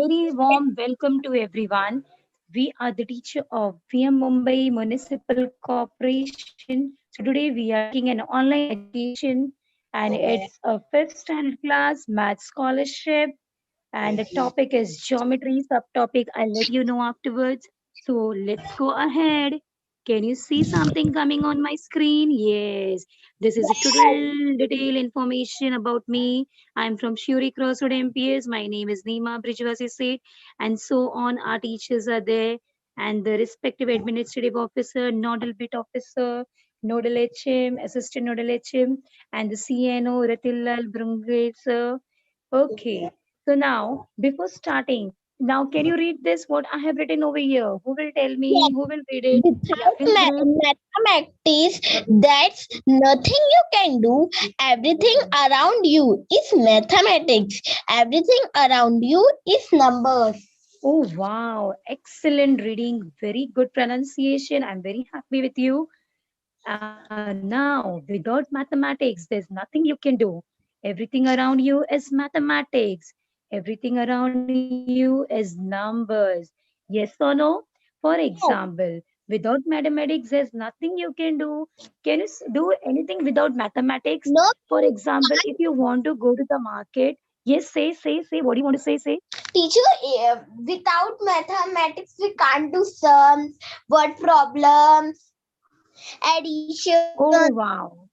very warm welcome to everyone. We are the teacher of VM Mumbai Municipal Corporation. So today we are taking an online education and it's a fifth standard class math scholarship and the topic is geometry subtopic. I'll let you know afterwards. So let's go ahead. Can you see something coming on my screen? Yes, this is a total detailed information about me. I'm from Shuri Crossroad MPS. My name is Neema Brijwasi Seth, and so on. Our teachers are there, and the respective administrative officer, nodal bit officer, nodal HM, assistant nodal HM, and the CNO Ratilal Brunge sir. Okay. So now, before starting, now can you read this? What I have written over here? Who will tell me? Who will read it? Yeah, Without please read. mathematics, that's nothing you can do. Everything around you is mathematics. Everything around you is numbers. Oh, wow. Excellent reading. Very good pronunciation. I'm very happy with you. Now, without mathematics, there's nothing you can do. Everything around you is mathematics. Everything around you is numbers. Yes or no? For Yes. example, without mathematics, there's nothing you can do. Can you do anything without mathematics? No, For example, if you want to go to the market, yes, say. What do you want to say? Say. teacher, without mathematics, we can't do sums, word problems, addition. Oh, wow.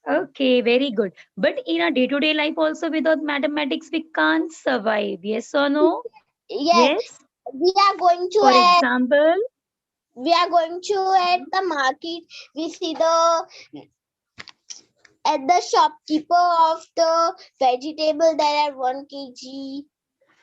Okay, very good. But in our day-to-day life also without mathematics we can't survive. Yes or no? Yes, Yes. we are going to For at example, the market. We see the at the shopkeeper of the vegetable there are 1 kg.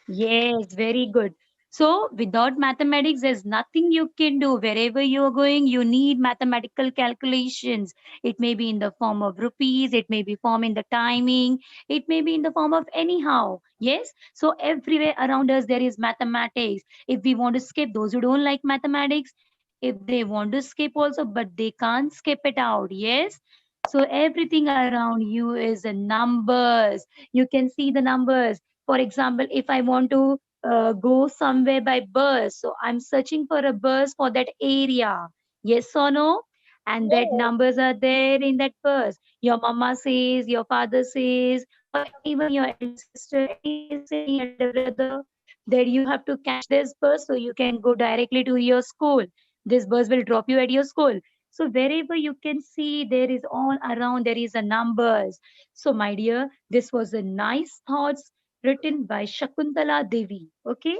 yes, very good. So without mathematics, there's nothing you can do. Wherever you're going, you need mathematical calculations. It may be in the form of rupees, it may be form in the timing, it may be in the form of anyhow. Yes. So everywhere around us there is mathematics. If we want to skip those who don't like mathematics, if they want to skip also, but they can't skip it out. Yes. So everything around you is a numbers. You can see the numbers. For example, if I want to go somewhere by bus, so I'm searching for a bus for that area. Yes or no? And that Yes. numbers are there in that bus. Your mama says, your father says, or anyone, your elder sister, any say, any elder brother, that you have to catch this bus so you can go directly to your school. This bus will drop you at your school. So wherever you can see, there is all around, there is a numbers. So my dear, this was a nice thoughts written by Shakuntala Devi. Okay?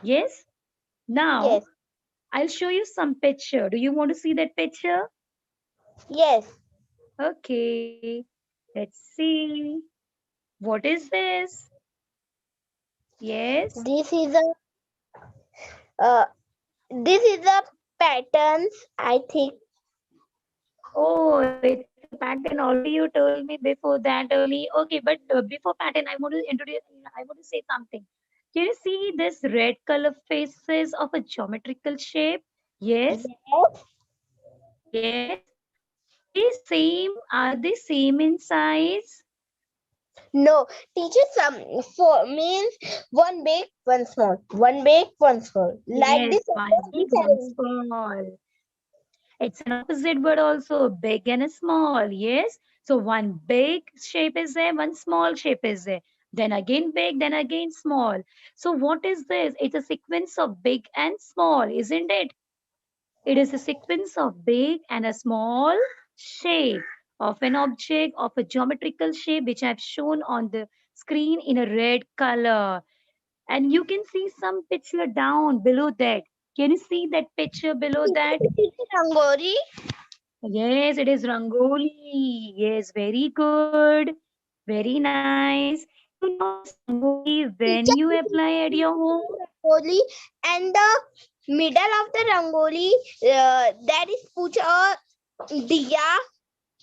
Yes? Now, Yes. I'll show you some picture. Do you want to see that picture? Yes. Okay. Let's see. What is this? Yes? This is a uh, this is a patterns. I think. Oh, it's a pattern. Already you told me before that only. Okay, but before pattern, I want to introduce, I want to say something. Can you see this red color faces of a geometrical shape? Yes? Yes. Yes. Are they same in size? No, teacher. Some for means one big, one small. One big, one small. Like Yes, this. one big, one small. It's an opposite word also, big and a small. Yes. So one big shape is there, one small shape is there. Then again big, then again small. So what is this? It's a sequence of big and small, isn't it? It is a sequence of big and a small shape of an object of a geometrical shape which I've shown on the screen in a red color. And you can see some picture down below that. Can you see that picture below that? Rangoli. Yes, it is Rangoli. Yes, very good. Very nice. You know this Rangoli when Teacher, you apply at your home? Rangoli, and the middle of the Rangoli, there is put a diya.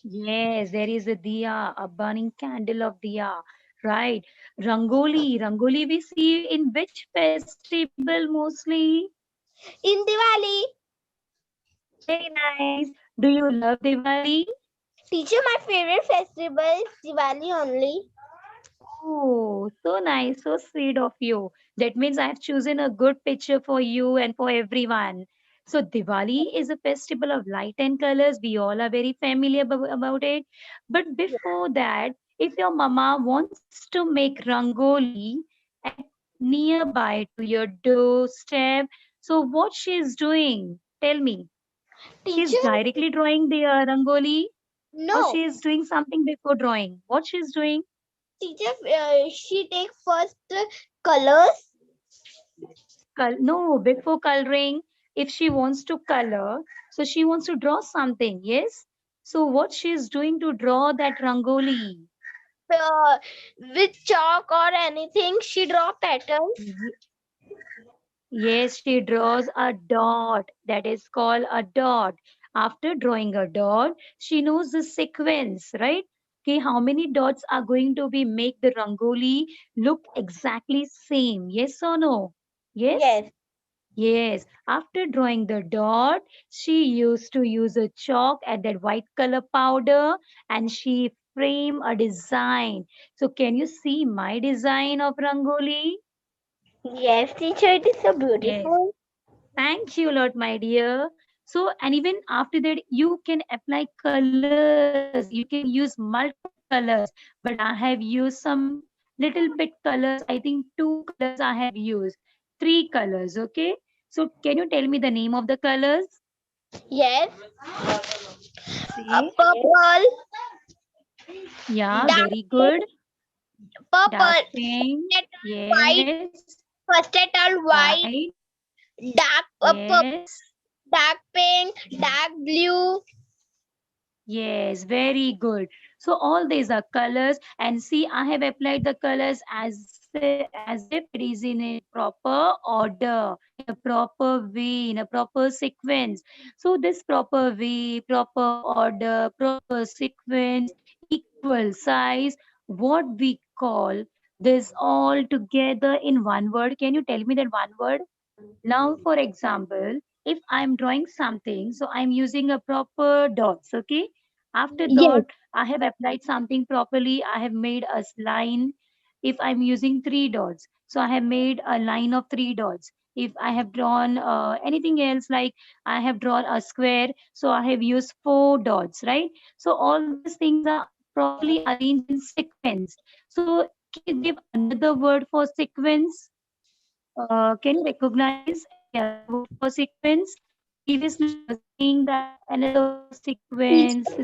Yes, there is a diya, a burning candle of diya. Right. Rangoli. Rangoli we see in which festival mostly? In Diwali. Very nice. Do you love Diwali? Teacher, my favorite festival is Diwali only. Oh, so nice, so sweet of you. That means I've chosen a good picture for you and for everyone. So Diwali is a festival of light and colors. We all are very familiar about it. But before that, if your mama wants to make rangoli at nearby to your doorstep, so what she is doing? Tell me. She's Teacher, directly drawing the rangoli, or no. she is doing something before drawing? What she's doing? Teacher, she take first colors. No, before coloring, if she wants to color, so she wants to draw something, yes? So what she is doing to draw that rangoli? uh, with chalk or anything, she draw patterns. Ye- Yes, she draws a dot. That is called a dot. After drawing a dot, she knows the sequence, right? Okay, how many dots are going to be make the rangoli look exactly same? Yes or no? Yes? Yes. Yes, after drawing the dot, she used to use a chalk and that white color powder and she frame a design. So can you see my design of Rangoli? Yes, teacher, it is so Yes. beautiful. Thank you a lot, my dear. So, and even after that, you can apply colors. You can use multiple colors, but I have used some little bit colors. I think two colors I have used. Three colors, okay? So, can you tell me the name of the colors? Yes. See? Purple, Yeah, dark very pink, good. Dark purple, pink. first white, Yes. first white, White. dark purple, Yes. dark pink, dark blue. Yes, very good. So all these are colors and see I have applied the colors as if it is in a proper order, in a proper way, in a proper sequence. So this proper way, proper order, proper sequence, equal size, what we call this all together in one word. Can you tell me that one word? Now, for example, if I'm drawing something, so I'm using a proper dots, okay? After Yes, dot, I have applied something properly. I have made a line. If I'm using three dots, so I have made a line of three dots. If I have drawn anything else, like I have drawn a square, so I have used four dots, right? So all these things are properly arranged in sequence. So can you give another word for sequence? Can you recognize any other word for sequence? Previously, you were saying that another word for sequence, teacher,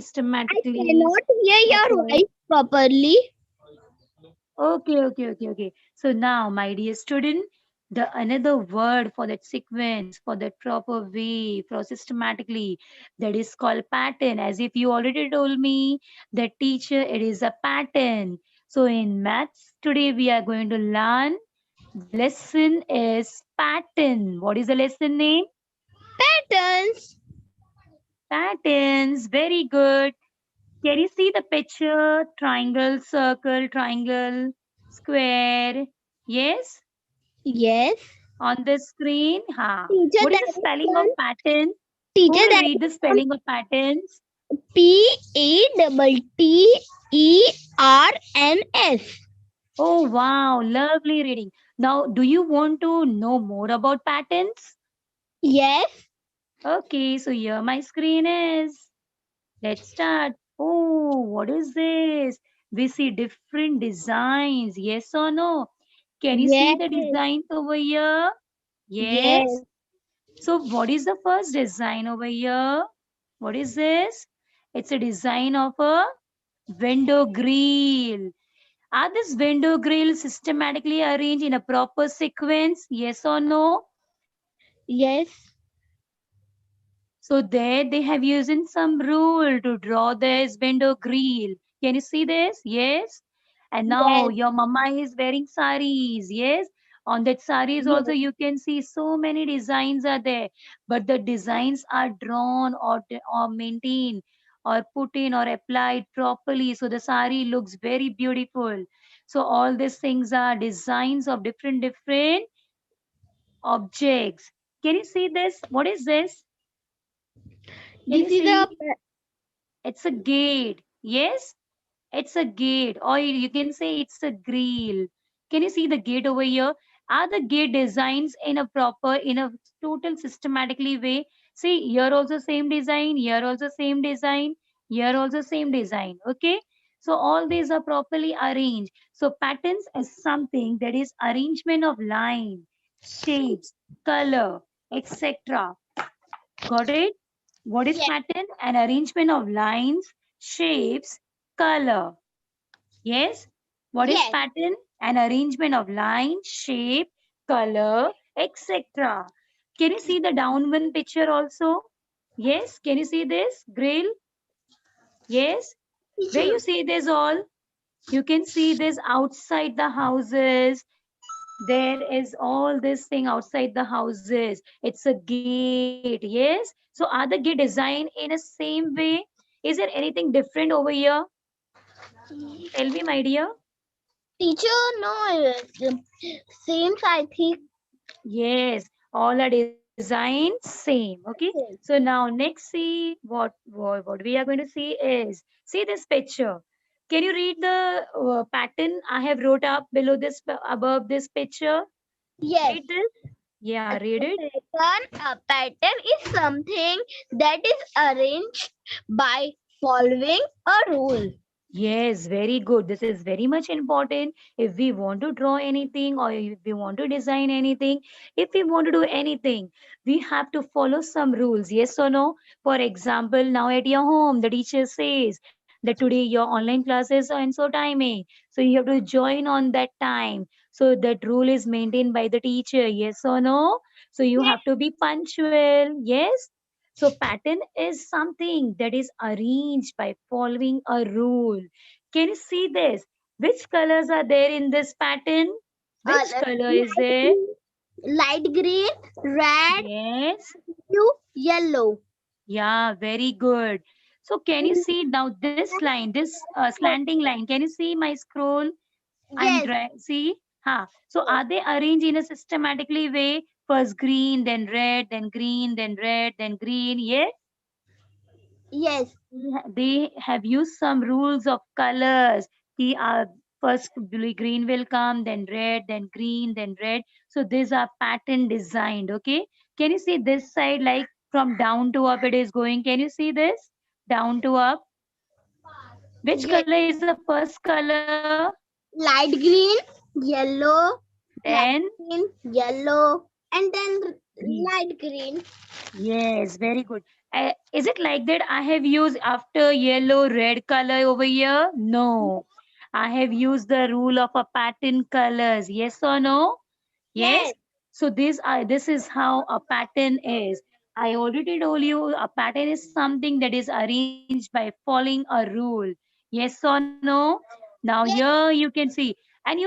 I systematically. cannot hear your Okay. voice properly. Okay. So now, my dear student, the another word for that sequence, for that proper way, for systematically, that is called pattern. As if you already told me, the teacher, it is a pattern. So in maths, today we are going to learn. The lesson is pattern. What is the lesson name? Patterns. Patterns. Very good. Can you see the picture? Triangle, circle, triangle, square. Yes? Yes. On the screen. Ha. Teacher, What is that the is spelling of from pattern? Who teacher will that read is the from spelling of patterns? PATTERNS. Oh, wow. Lovely reading. Now, do you want to know more about patterns? Yes. Okay, so here my screen is. Let's start. Oh, what is this? We see different designs. Yes or no? Can you see Yes. the designs over here? Yes. Yes. So, what is the first design over here? What is this? It's a design of a window grill. Are this window grills systematically arranged in a proper sequence? Yes or no? Yes. So there they have using some rule to draw this window grill. Can you see this? Yes. And now Yes. your mama is wearing saris. Yes. On that saris also Yes. you can see so many designs are there. But the designs are drawn or maintained or put in or applied properly. So the sari looks very beautiful. So all these things are designs of different objects. Can you see this? What is this? Can This you is a see? It's a gate. Yes? It's a gate, or you can say it's a grill. Can you see the gate over here? Are the gate designs in a proper, in a total systematically way? See, here also same design, here also same design, here also same design. Okay. So all these are properly arranged. So patterns is something that is arrangement of line, shapes, color, etc. Got it? What is Yes. pattern? An arrangement of lines, shapes, color. Yes. What is Yes. pattern? An arrangement of line, shape, color, etc. Can you see the down one picture also? Yes. Can you see this? Grill? Yes. Where Teacher. you see this all? You can see this outside the houses. There is all this thing outside the houses. It's a gate. Yes. So are the gate designed in a same way? Is there anything different over here? Tell me, my dear. Teacher, no, seems I think. Yes, all are designed same. Okay. So now next see what we are going to see is, see this picture. Can you read the pattern I have wrote up below this, above this picture? Yes. Read this. A Yeah, read it. pattern is something that is arranged by following a rule. Yes, very good. This is very much important. If we want to draw anything, or if we want to design anything, if we want to do anything, we have to follow some rules. Yes or no? For example, now at your home, the teacher says that today your online classes are in so timing. So you have to join on that time. So that rule is maintained by the teacher. Yes or no? So you Yes. have to be punctual. Yes. So pattern is something that is arranged by following a rule. Can you see this? Which colors are there in this pattern? Which color is there? Light green, red, Yes. blue, yellow. Yeah, very good. So can you see now this line, this slanting line? Can you see my scroll? Yes. See? So are they arranged in a systematically way? First green, then red, then green, then red, then green. Yes. Yes. They have used some rules of colors. The first green will come, then red, then green, then red. So these are pattern designed. Okay. Can you see this side, like from down to up it is going? Can you see this? Down to up. Which Yes. color is the first color? Light green, yellow, light Then green, yellow, and then green. light green. Yes, very good. Is it like that I have used after yellow, red color over here? No. I have used the rule of a pattern colors. Yes or no? Yes. Yes. So this is how a pattern is. I already told you a pattern is something that is arranged by following a rule. Yes or no? Now Yes. here you can see. And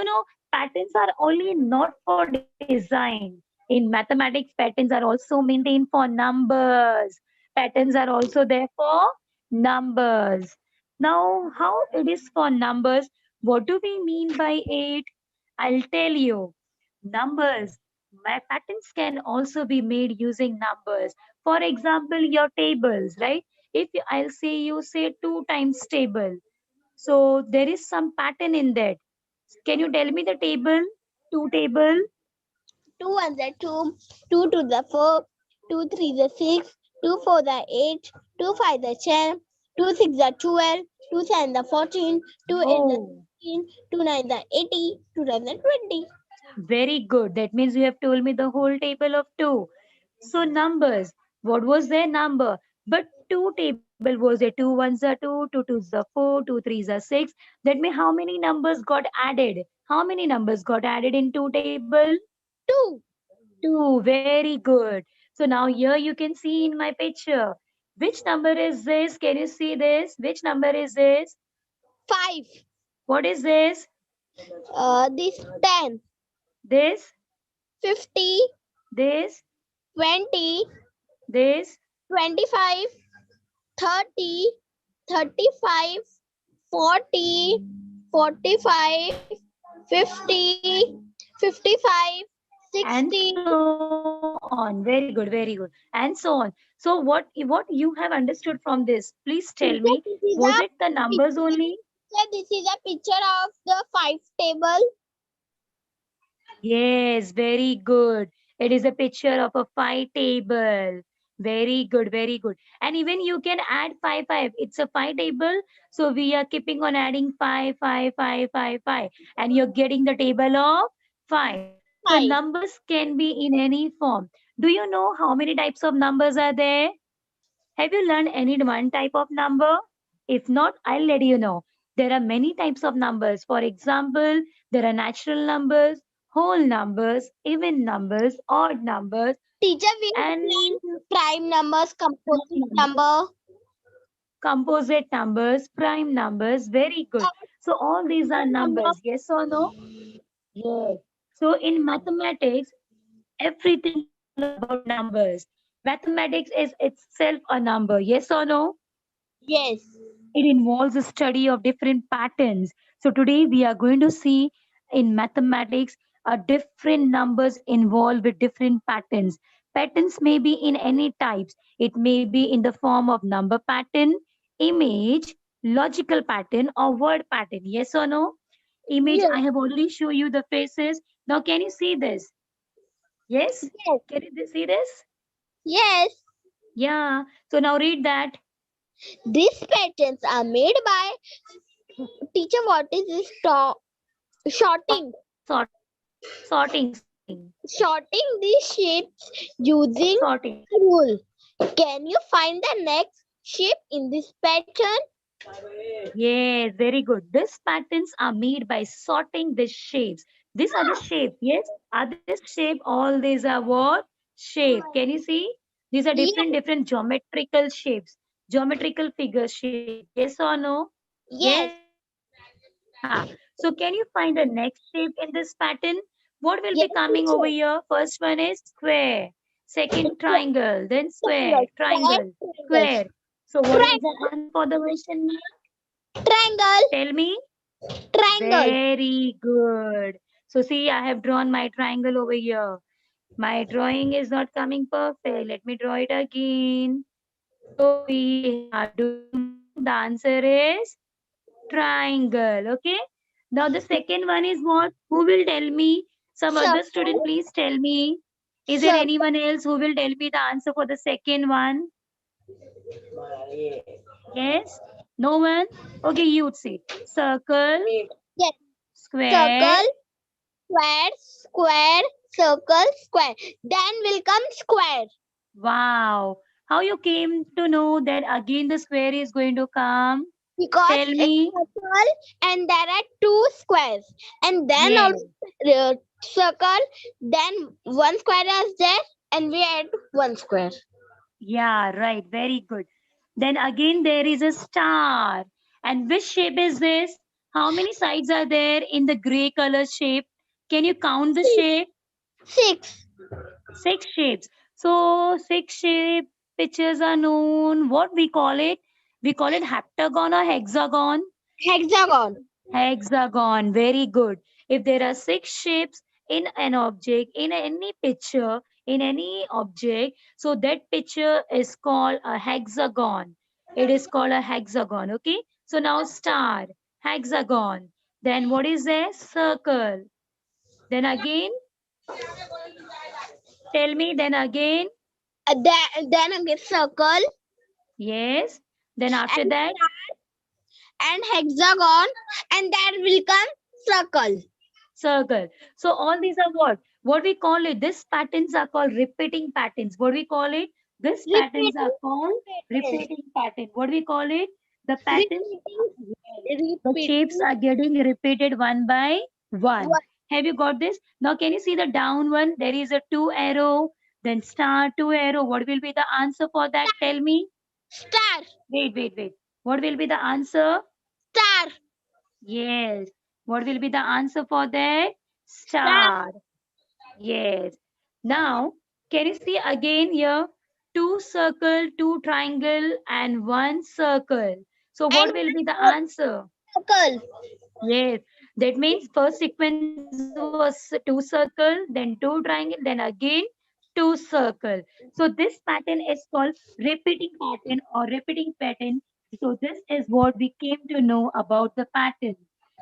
patterns are only not for design. In mathematics, patterns are also maintained for numbers. Patterns are also there for numbers. Now, how it is for numbers? What do we mean by it? I'll tell you. Numbers. My patterns can also be made using numbers. For example, your tables, right? If I'll say you say 2 times table, so there is some pattern in that. Can you tell me the table? 2 table. Two ones are two, two to the four, two three the six, two four the eight, two five the 10, two six the 12, two seven the 14, two eight the Oh, 16, two nine the 80, two nine the 20. very good. That means you have told me the whole table of 2. So numbers. What was their number? But 2 table was there. 2 ones are 2, 2 twos are 4, 2 threes are 6. That means how many numbers got added? How many numbers got added in 2 table? Two, 2. Very good. So now here you can see in my picture. Which number is this? Can you see this? Which number is this? five, What is this? this 10, This? 50, This? 20, This? 25, 30, 35, 40, 45, 50, 55, And 60. so on. Very good, very good. And so on. So what you have understood from this? Please tell me. Teacher, this is Was a it the numbers picture. only? Teacher, this is a picture of the 5 table. Yes, very good. It is a picture of a 5 table. Very good, very good. And even you can add 5. It's a 5 table. So we are keeping on adding 5. And you're getting the table of 5. So 5. numbers can be in any form. Do you know how many types of numbers are there? Have you learned any one type of number? If not, I'll let you know. There are many types of numbers. For example, there are natural numbers, whole numbers, even numbers, odd numbers, Teacher, we have and learned prime numbers, composite numbers, number. composite numbers, prime numbers. Very good. So all these are Number. numbers. Yes or no? Yes. So in mathematics, everything is all about numbers. Mathematics is itself a number. Yes or no? Yes. It involves a study of different patterns. So today we are going to see in mathematics different numbers involved with different patterns. Patterns may be in any types. It may be in the form of number pattern, image, logical pattern, or word pattern. Yes or no? Image, Yes. I have already shown you the faces. Now can you see this? Yes? Yes. Can you see this? Yes. Yeah. So now read that. These patterns are made by teacher. What is this? Sorting. Sort, sorting. Sorting these shapes using Sorting. rule. Can you find the next shape in this pattern? Yes, very good. These patterns are made by sorting the shapes. These are the shape. Yes, are this shape? All these are what? Shape. Can you see? These are Yes. different geometrical shapes, geometrical figure shape. Yes or no? Yes. Yes. Ha. So can you find the next shape in this pattern? What will Yes, be coming over teacher. here? First one is square. Second triangle. Then square. Triangle. Square. Triangle. Triangle. Square. So what is the answer for the question mark? Triangle. Tell me. Triangle. Very good. So see, I have drawn my triangle over here. My drawing is not coming perfect. Let me draw it again. So we are doing what? The answer is triangle. Okay. Now the second one is what? Who will tell me? Some other student, Circle. please tell me. Is there Circle. anyone else who will tell me the answer for the second one? Yes? No one? Okay, you would say circle, Yes. square. Circle. Square. Square. Circle. Square. Then will come square. Wow. How you came to know that again the square is going to come? Because Tell it's me. circle and there are two squares. And then Yes. also circle. Then one square is there and we add one square. Yeah, right. Very good. Then again there is a star. And which shape is this? How many sides are there in the gray color shape? Can you count the Six. shape? Six. 6 shapes. So 6 shape pictures are known. What we call it? We call it heptagon or hexagon. Hexagon. Hexagon, very good. If there are 6 shapes in an object, in any picture, in any object, so that picture is called a hexagon. It is called a hexagon, okay? So now star, hexagon. Then what is there? Circle. Then again, tell me, then again, Then again circle yes. Then after and that, and hexagon and that will come circle. circle. So all these are what? What we call it? These patterns are called repeating patterns. What we call it? These patterns are Repeating called pattern. repeating pattern. What we call it? The patterns, the shapes Repeating are getting repeated one by one. one. Have you got this? Now can you see the down one? There is a two arrow, then star, two arrow. What will be the answer for that? Tell me. Star. Wait. What will be the answer? Star. Yes. What will be the answer for that? Star. Star. Yes. Now, can you see again here? Two circle, two triangle, and one circle. So, And what will be the one answer? circle. Yes. That means first sequence was two circle, then two triangle, then again two circle. So, this pattern is called repeating pattern or repeating pattern. So this is what we came to know about the pattern.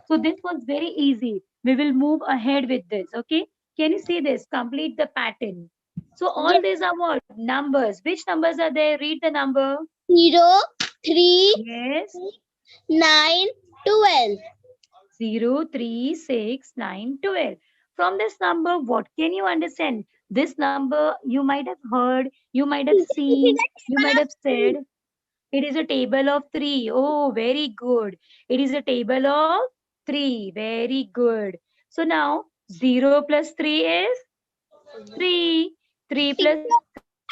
So this was very easy. We will move ahead with this. Okay. Can you see this? Complete the pattern. So all Yes. these are what? Numbers. Which numbers are there? Read the number. 0, 3, Yes. 9, 12. 0, 3, 6, 9, 12. From this number, what can you understand? This number you might have heard, you might have It is seen, a you table might of have said. 3. It is a table of three. Oh, very good. It is a table of three. Very good. So now 0 plus 3 is 3. 3 plus Teacher,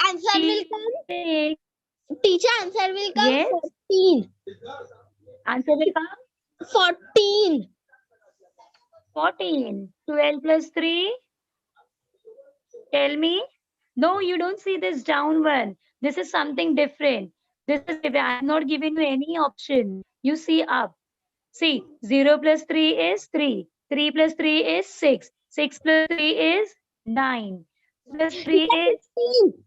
3 is answer will 6. come. Teacher, answer will come Yes. 14. Answer will come 14. 14. 12 plus 3. Tell me. No, you don't see this down one. This is something different. This is if I have not given you any option. You see up. See, 0 plus 3 is 3. 3 plus 3 is 6. 6 plus 3 is 9. Plus 3 Teacher, is 15.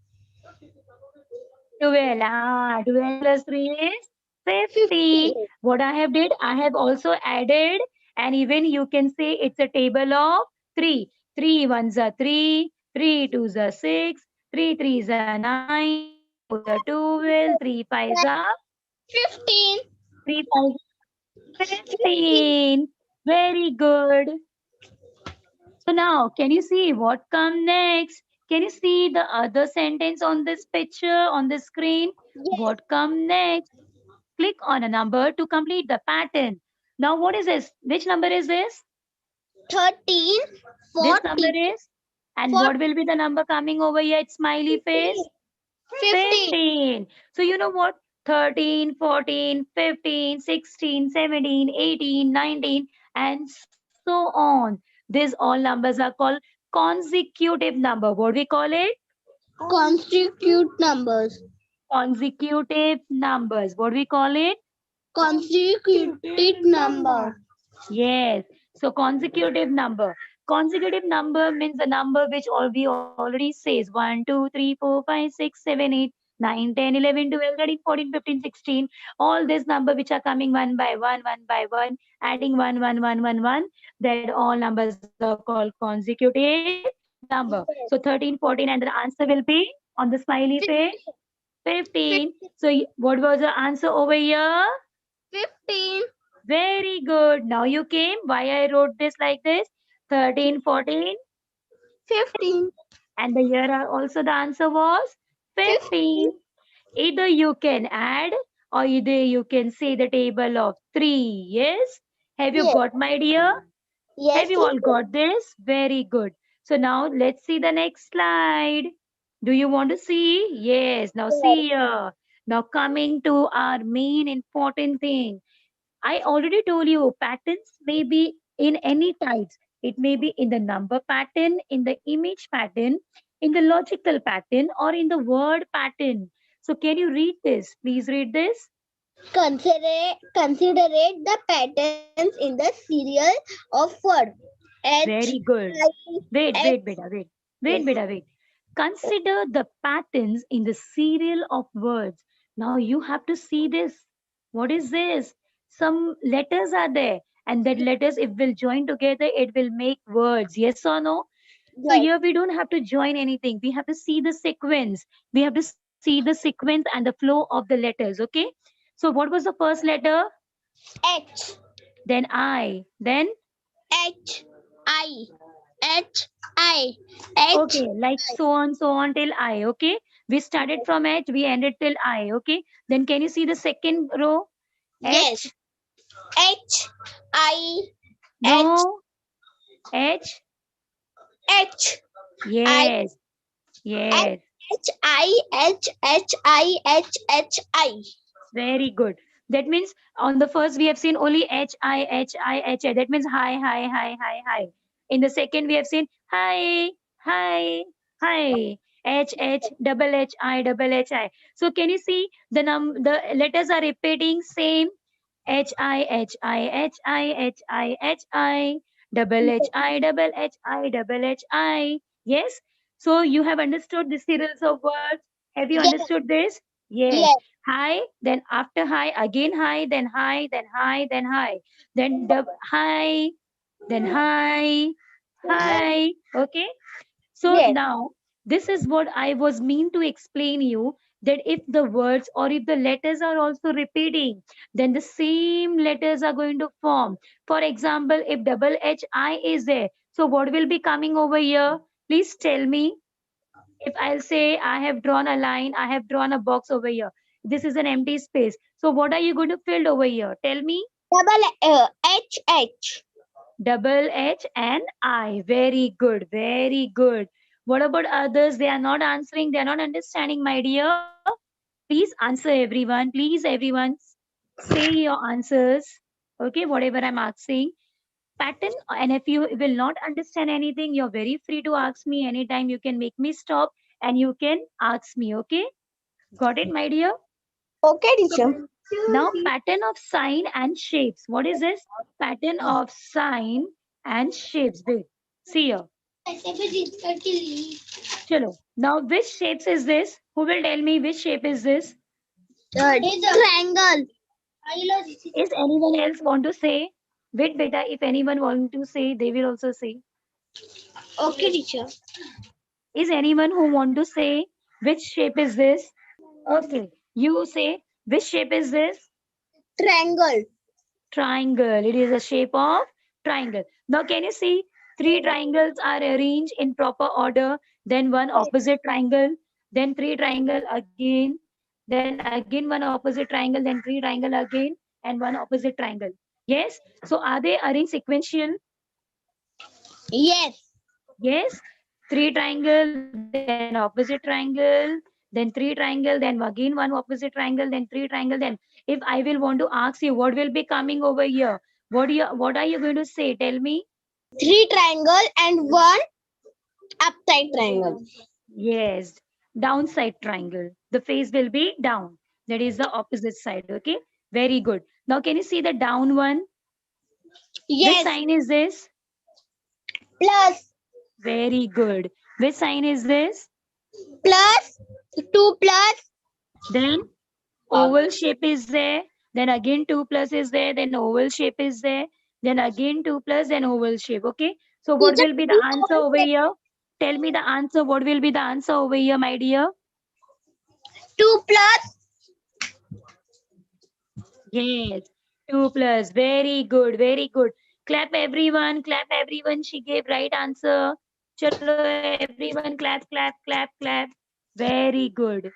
12. Ah, 12 plus 3 is 50. 15. What I have did, I have also added, and even you can say it's a table of 3. 3 ones are 3, 3 twos are 6, 3 threes are 9, 3 fours are 12, 3 fives are 15. 3 fives 15. Very good. So now, can you see what come next? Can you see the other sentence on this picture on the screen? Yes. What come next? Click on a number to complete the pattern. Now, what is this? Which number is this? 13, This number 40, is? And 40, what will be the number coming over here? It's smiley face. 15. 15. So you know what? 13, 14, 15, 16, 17, 18, 19, and so on. These all numbers are called consecutive number. What we call it? Consecutive numbers. Consecutive numbers. What we call it? Consecutive number. Yes. So consecutive number. Consecutive number means the number which all we already says 1, 2, 3, 4, 5, 6, 7, 8, 9, 10, 11, 12, 13, 14, 15, 16. All these number which are coming one by one, adding one. That all numbers are called consecutive number. So 13, 14, and the answer will be on the smiley face 15. So what was the answer over here? 15. Very good. Now you came. Why I wrote this like this? 13, 14. 15. And the year also the answer was 15. 15. Either you can add or either you can say the table of 3. Yes? Have you Yes. got my dear? Yes, Have you all teacher. got this? Very good. So now let's see the next slide. Do you want to see? Yes. Now see here. Now coming to our main important thing. I already told you patterns may be in any types. It may be in the number pattern, in the image pattern, in the logical pattern, or in the word pattern. So can you read this? Please read this. Consider the patterns in the serial of word. H, Very good. I, Wait, H. wait, beta, wait. Wait, Yes. beta, wait. Consider the patterns in the serial of words. Now you have to see this. What is this? Some letters are there, and that letters, if will join together, it will make words. Yes or no? So Yes. here we don't have to join anything. We have to see the sequence. We have to see the sequence and the flow of the letters. Okay. So what was the first letter? H, Then I. Then H, I, H, I, H, okay, like so on till I. Okay. We started from H, we ended till I. Okay. Then can you see the second row? yes. H? H, I, H, No. H? H, I, Yes. H, Yes. H, I, H, H, I, H, H, I. Very good. That means on the first we have seen only H-I. That means hi. In the second we have seen hi. H, So can you see the letters are repeating same H-I. Yes. So you have understood the series of words. Have you Yes, understood this? Yes. Yes. High, then after high, again high, then high, then high, then high. Then high, then high, high. Okay. So Yes. now this is what I was mean to explain you, that if the words or if the letters are also repeating, then the same letters are going to form. For example, if double H I is there, so what will be coming over here? Please tell me. If I'll say I have drawn a line, I have drawn a box over here. This is an empty space. So what are you going to fill over here? Tell me. Double H H. Double H and I. Very good. Very good. What about others? They are not answering. They are not understanding, my dear. Please answer, everyone. Please, everyone, say your answers. Okay, whatever I'm asking. Pattern, and if you will not understand anything, you're very free to ask me anytime. You can make me stop and you can ask me. Okay, got it, my dear? Okay, So teacher. now, pattern of sign and shapes. What is this? Pattern of sign and shapes. Wait, see here. Chalo. Now, which shapes is this? Who will tell me which shape is this? Triangle. Is anyone else want to say? Wait, beta. If anyone want to say, they will also say. Okay, teacher. Is anyone who want to say which shape is this? Okay, you say which shape is this? Triangle. Triangle. It is a shape of triangle. Now, can you see three triangles are arranged in proper order? Then one opposite triangle, then three triangle again, then again one opposite triangle, then three triangle again, and one opposite triangle. Yes. So, are they arranged sequential? Yes. Yes. Three triangle, then opposite triangle, then three triangle, then again one opposite triangle, then three triangle. Then, if I will want to ask you, what will be coming over here? What are you going to say? Tell me. Three triangle and one upside triangle. Yes, downside triangle. The face will be down. That is the opposite side. Okay. Very good. Now, can you see the down one? Which Yes. sign is this? Plus. Very good. Which sign is this? Plus. Two plus. Then oval shape is there. Then again 2 plus is there. Then oval shape is there. Then again 2 plus, then oval shape. Okay. So what Teacher, will be the answer over here? Tell me the answer. What will be the answer over here, my dear? two plus. Yes. 2 plus. Very good. Very good. Clap everyone. Clap everyone. She gave right answer. Chalo everyone. Clap, clap, clap, clap. Very good.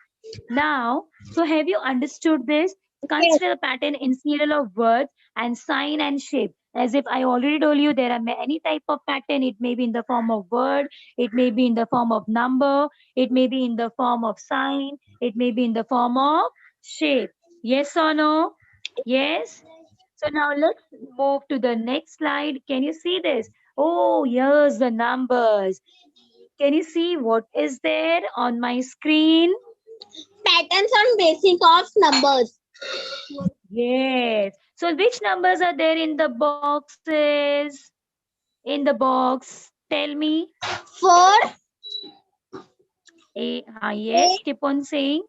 Now, so have you understood this? Yes. Consider the pattern in serial of words and sign and shape. As if I already told you, there are many type of pattern. It may be in the form of word, it may be in the form of number, it may be in the form of sign, it may be in the form of shape. Yes or no? Yes. So now let's move to the next slide. Can you see this? Oh, here's the numbers. Can you see what is there on my screen? Patterns on basic of numbers. Yes. So which numbers are there in the boxes? In the box. Tell me. 4, Yes. 8, Keep on saying.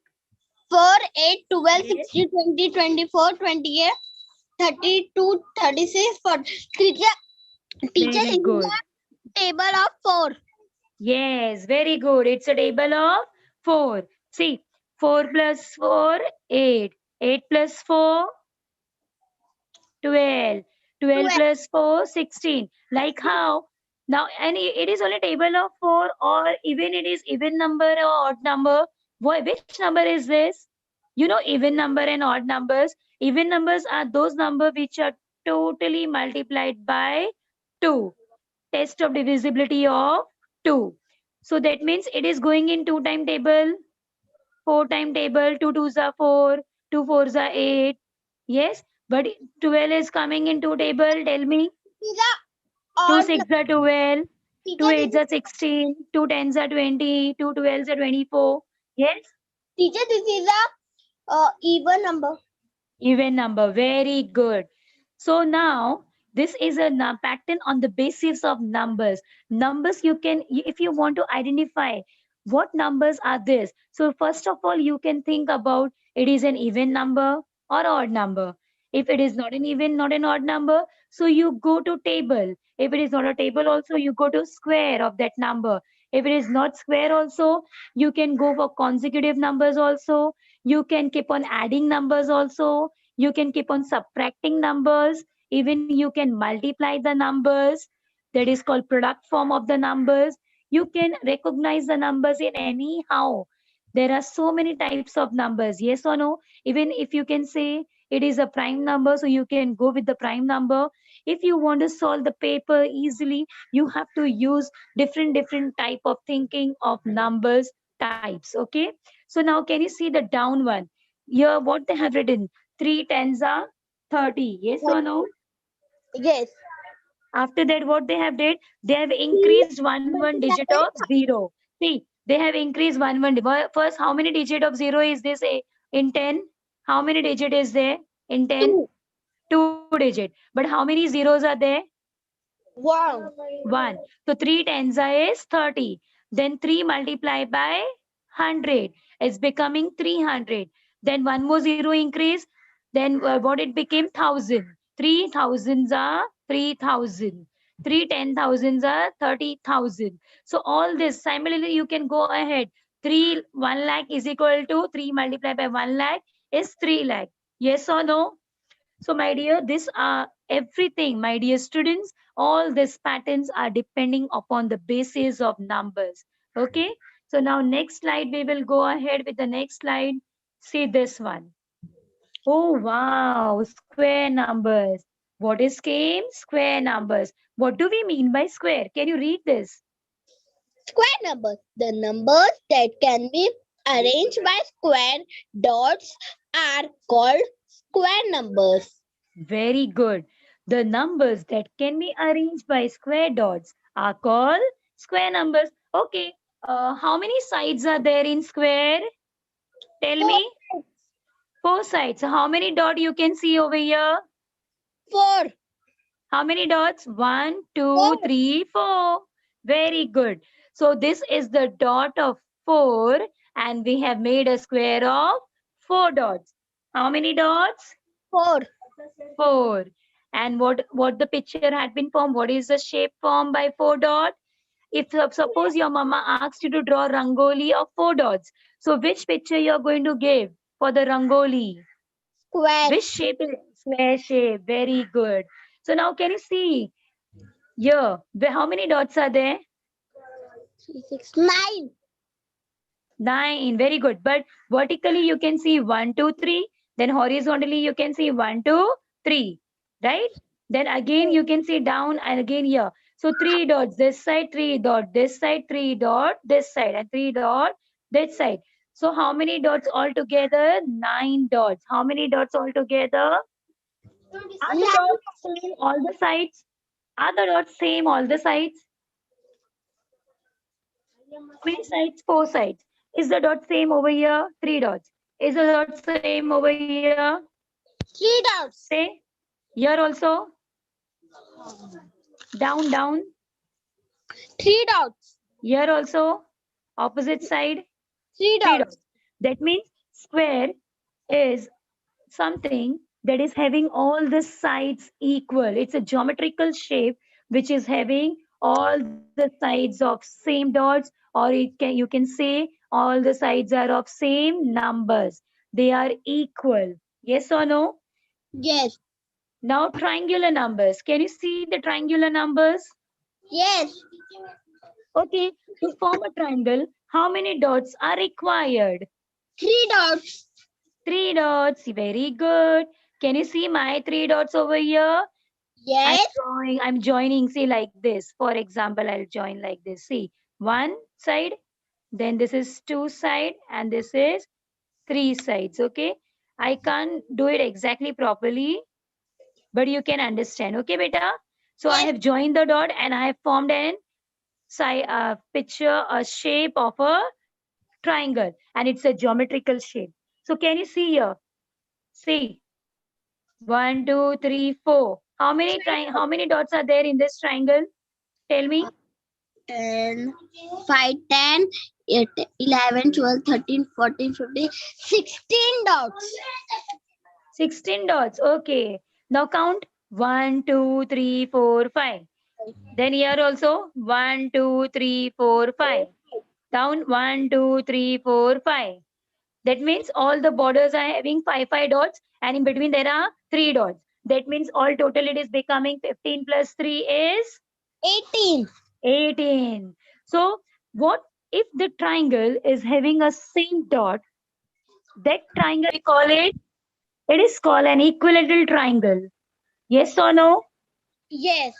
4, 8, 12, Yes. 16, 20, 24, 28, 32, 36, 40. Teacher, Very this is good. the table of 4. Yes. Very good. It's a table of 4. See. 4 plus 4, 8. 8 plus 4, 12. 12 12. plus 4, 16. Like how? Now, and it is only table of 4, or even it is even number or odd number. Which number is this? You know, even number and odd numbers. Even numbers are those numbers which are totally multiplied by 2. Test of divisibility of 2. So that means it is going in 2 time table, 4 time table, 2 twos are 4, 2 fours are 8. Yes, but 12 is coming in 2 table. Tell me. This is the 2 odd. 6 are 12, 2 Teacher, 8 are 16, 2 10s are 20, 2 12s are 24. Yes, this is the even number. even number. Very good. So now this is a pattern on the basis of numbers. Numbers you can, if you want to identify What numbers are this? So first of all, you can think about it is an even number or odd number. If it is not an even, not an odd number, so you go to table. If it is not a table also, you go to square of that number. If it is not square also, you can go for consecutive numbers also. You can keep on adding numbers also. You can keep on subtracting numbers. Even you can multiply the numbers. That is called product form of the numbers. You can recognize the numbers in anyhow. There are so many types of numbers, yes or no? Even if you can say it is a prime number, so you can go with the prime number. If you want to solve the paper easily, you have to use different type of thinking of numbers types. Okay, so now can you see the down one here? What they have written: 3 tens are 30, yes or no? Yes. After that, what they have did, they have 3 increased one digit multiplied by of zero. See, they have increased one. First, how many digit of zero is this in 10? How many digit is there in 10? 2. 2 digit. But how many zeros are there? 1. 1. So 3 tens is 30. Then 3 multiplied by 100 is becoming 300. Then one more zero increase. Then what it became? 1000. 3 thousands are 3000. 3 10,000s are 30,000. So all this simultaneously you can go ahead. 3 1 lakh is equal to 3 multiplied by 1 lakh is 3 lakh. Yes or no? So, my dear, these are everything, my dear students. All these patterns are depending upon the basis of numbers. Okay. So now next slide, we will go ahead with the next slide. See this one. Oh, wow. Square numbers. What is came? Square numbers. What do we mean by square? Can you read this? Square numbers. The numbers that can be arranged by square dots are called square numbers. Very good. The numbers that can be arranged by square dots are called square numbers. Okay. How many sides are there in square? Tell 4. me. 4 sides. So how many dots you can see over here? 4. How many dots? 1, 2, 4. 3, 4. Very good. So this is the dot of 4 and we have made a square of 4 dots. How many dots? 4. 4. And what the picture had been formed? What is the shape formed by 4 dots? If suppose your mama asked you to draw rangoli of 4 dots, so which picture you're going to give for the rangoli? Square. Which shape is it? Square shape? Very good. So now can you see here how many dots are there? 3, 6, 9. 9. Very good. But vertically you can see 1, 2, 3. Then horizontally you can see 1, 2, 3. Right? Then again you can see down and again here. So 3 dots this side, 3 dot this side, 3 dot this side, and 3 dot this side. So how many dots altogether? 9 dots. How many dots altogether? Are the 9. dots same all the sides? Are the dots same all the sides? How many sides? 4 sides. Is the dot same over here? 3 dots. Is the dot same over here? 3 dots. Say here also. Down, down. 3 dots. Here also. Opposite side. 3 3 dots. dots. That means square is something that is having all the sides equal. It's a geometrical shape which is having all the sides of same dots, or you can say all the sides are of same numbers. They are equal. Yes or no? Yes. Now triangular numbers. Can you see the triangular numbers? Yes. Okay, to form a triangle, how many dots are required? 3 dots. 3 dots. Very good. Can you see my 3 dots over here? Yes. I'm joining, see, like this. For example, I'll join like this. See, one side, then this is two side, and this is three sides. Okay. I can't do it exactly properly, but you can understand. Okay, beta. So I Yes. have joined the dot and I have formed an picture, a shape of a triangle, and it's a geometrical shape. So can you see here? See, 1, 2, 3, 4. How many dots are there in this triangle? Tell me. 10, 5, 10, 8, 11, 12, 13, 14, 15, 16 dots. 16 dots. Okay. Now count 1, 2, 3, 4, 5. Then here also 1, 2, 3, 4, 5. Down 1, 2, 3, 4, 5. That means all the borders are having 5 dots, and in between there are 3 dots. That means all total it is becoming 15 plus 3 is 18. 18. So what if the triangle is having a same dot? That triangle we call it is called an equilateral triangle. Yes or no? Yes.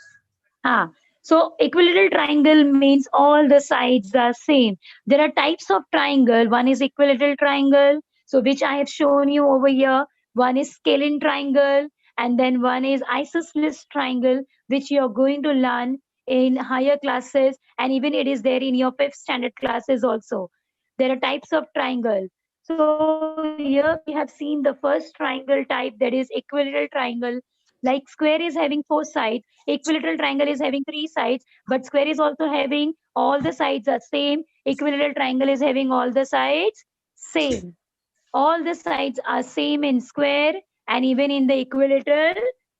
Ah, so equilateral triangle means all the sides are same. There are types of triangle. One is equilateral triangle, so which I have shown you over here. One is scalene triangle, and then one is isosceles triangle, which you are going to learn in higher classes, and even it is there in your fifth standard classes also. There are types of triangle. So here we have seen the first triangle type, that is equilateral triangle. Like square is having 4 sides, equilateral triangle is having 3 sides, but square is also having all the sides are same. Equilateral triangle is having all the sides same. All the sides are same in square and even in the equilateral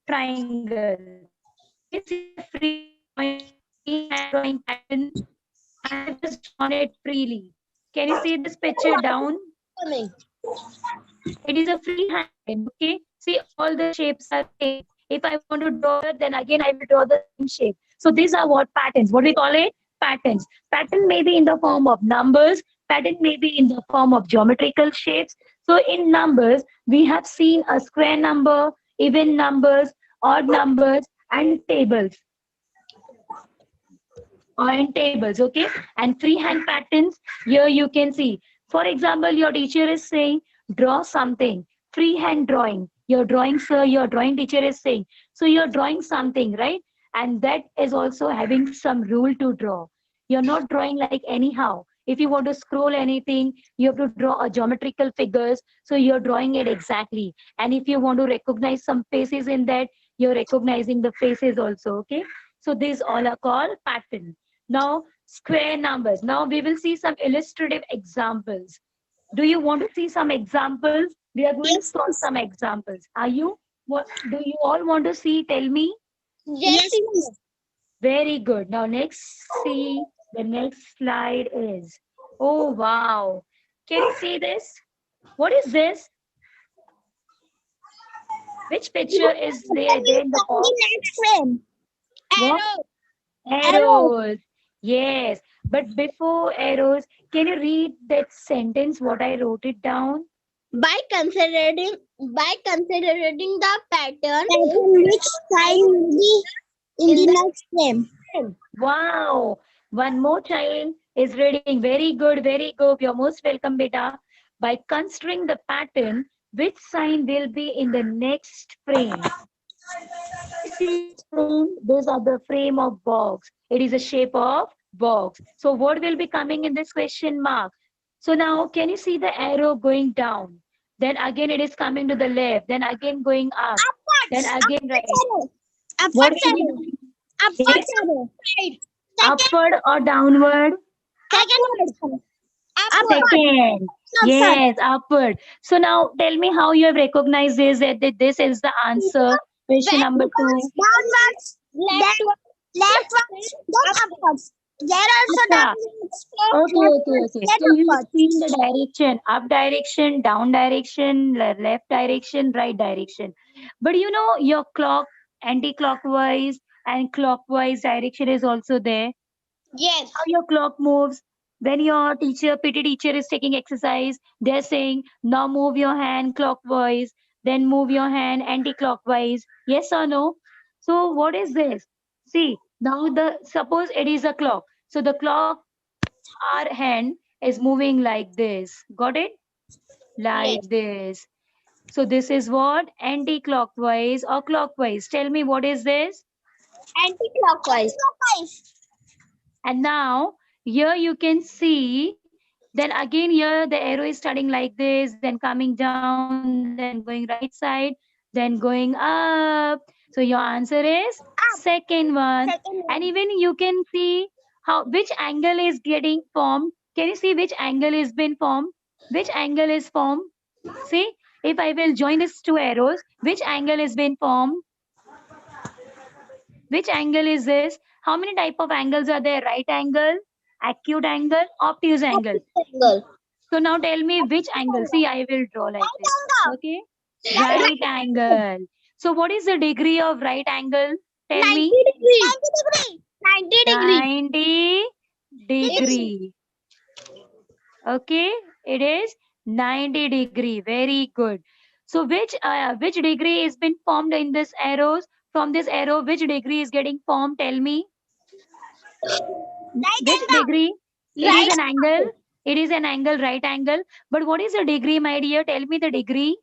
triangle. Can you see the freehand drawing pattern? I have just drawn it freely. Can you see this picture down? Coming. It is a freehand, okay? See, all the shapes are same. If I want to draw here, then again I will draw the same shape. So these are what patterns. What we call it? Patterns. Pattern may be in the form of numbers. Pattern may be in the form of geometrical shapes. So in numbers, we have seen a square number, even numbers, odd numbers, and tables. Or in tables, okay? And freehand patterns, here you can see. For example, your teacher is saying, draw something. Freehand drawing. Your drawing, sir, your drawing teacher is saying. So you're drawing something, right? And that is also having some rule to draw. You're not drawing like anyhow. If you want to scroll anything, you have to draw a geometrical figures. So you're drawing it exactly. And if you want to recognize some faces in that, you're recognizing the faces also, okay? So these all are called patterns. Now, square numbers. Now we will see some illustrative examples. Do you want to see some examples? We are going to Yes. solve some examples. Are you? What do you all want to see? Tell me. Yes. Very good. Now next, see the next slide is. Oh wow! Can you see this? What is this? Which picture is there in the box? Next frame. What? Arrows. Yes. But before arrows, can you read that sentence? What I wrote it down. By considering the pattern which sign will be in the next frame. Wow. One more child is reading. Very good. Very good. You're most welcome, beta. By considering the pattern, which sign will be in the next frame? You see this frame? These are the frame of box. It is a shape of box. So what will be coming in this question mark? So now can you see the arrow going down? Then again it is coming to the left. Then again going up. Then again right. What will be doing? Yes? Upward or downward? Second. Yes, upward. So now tell me how you have recognized this, that this is the answer. Question number 2. Downwards, leftwards, then upwards. There also Acha. downwards. Okay. So you see the direction, up direction, down direction, left direction, right direction. But you know your clock, anti-clockwise and clockwise direction is also there. Yes. How your clock moves. When your teacher, PT teacher is taking exercise, they're saying, now move your hand clockwise, then move your hand anti-clockwise. Yes or no? So what is this? See, now suppose it is a clock. So the clock, our hand is moving like this. Got it? Like this. So this is what? Anti-clockwise or clockwise. Tell me what is this? Anti-clockwise. And now here you can see, then again here the arrow is starting like this, then coming down, then going right side, then going up. So your answer is second one. And even you can see how which angle is getting formed Can you see which angle is been formed? Which angle is formed? See, if I will join these two arrows, which angle is been formed? Which angle is this? How many type of angles are there? Right angle, acute angle, obtuse angle. Angle. So now tell me which angle. See, I will draw like this. Okay. Right angle. So what is the degree of right angle? Tell 90 me. degree. 90 degree. 90 degree. Okay. It is 90 degree. Very good. So which degree is been formed in this arrows? From this arrow, which degree is getting formed? Tell me. Which degree? It is an angle. It is an angle, right angle. But what is the degree, my dear? Tell me the degree.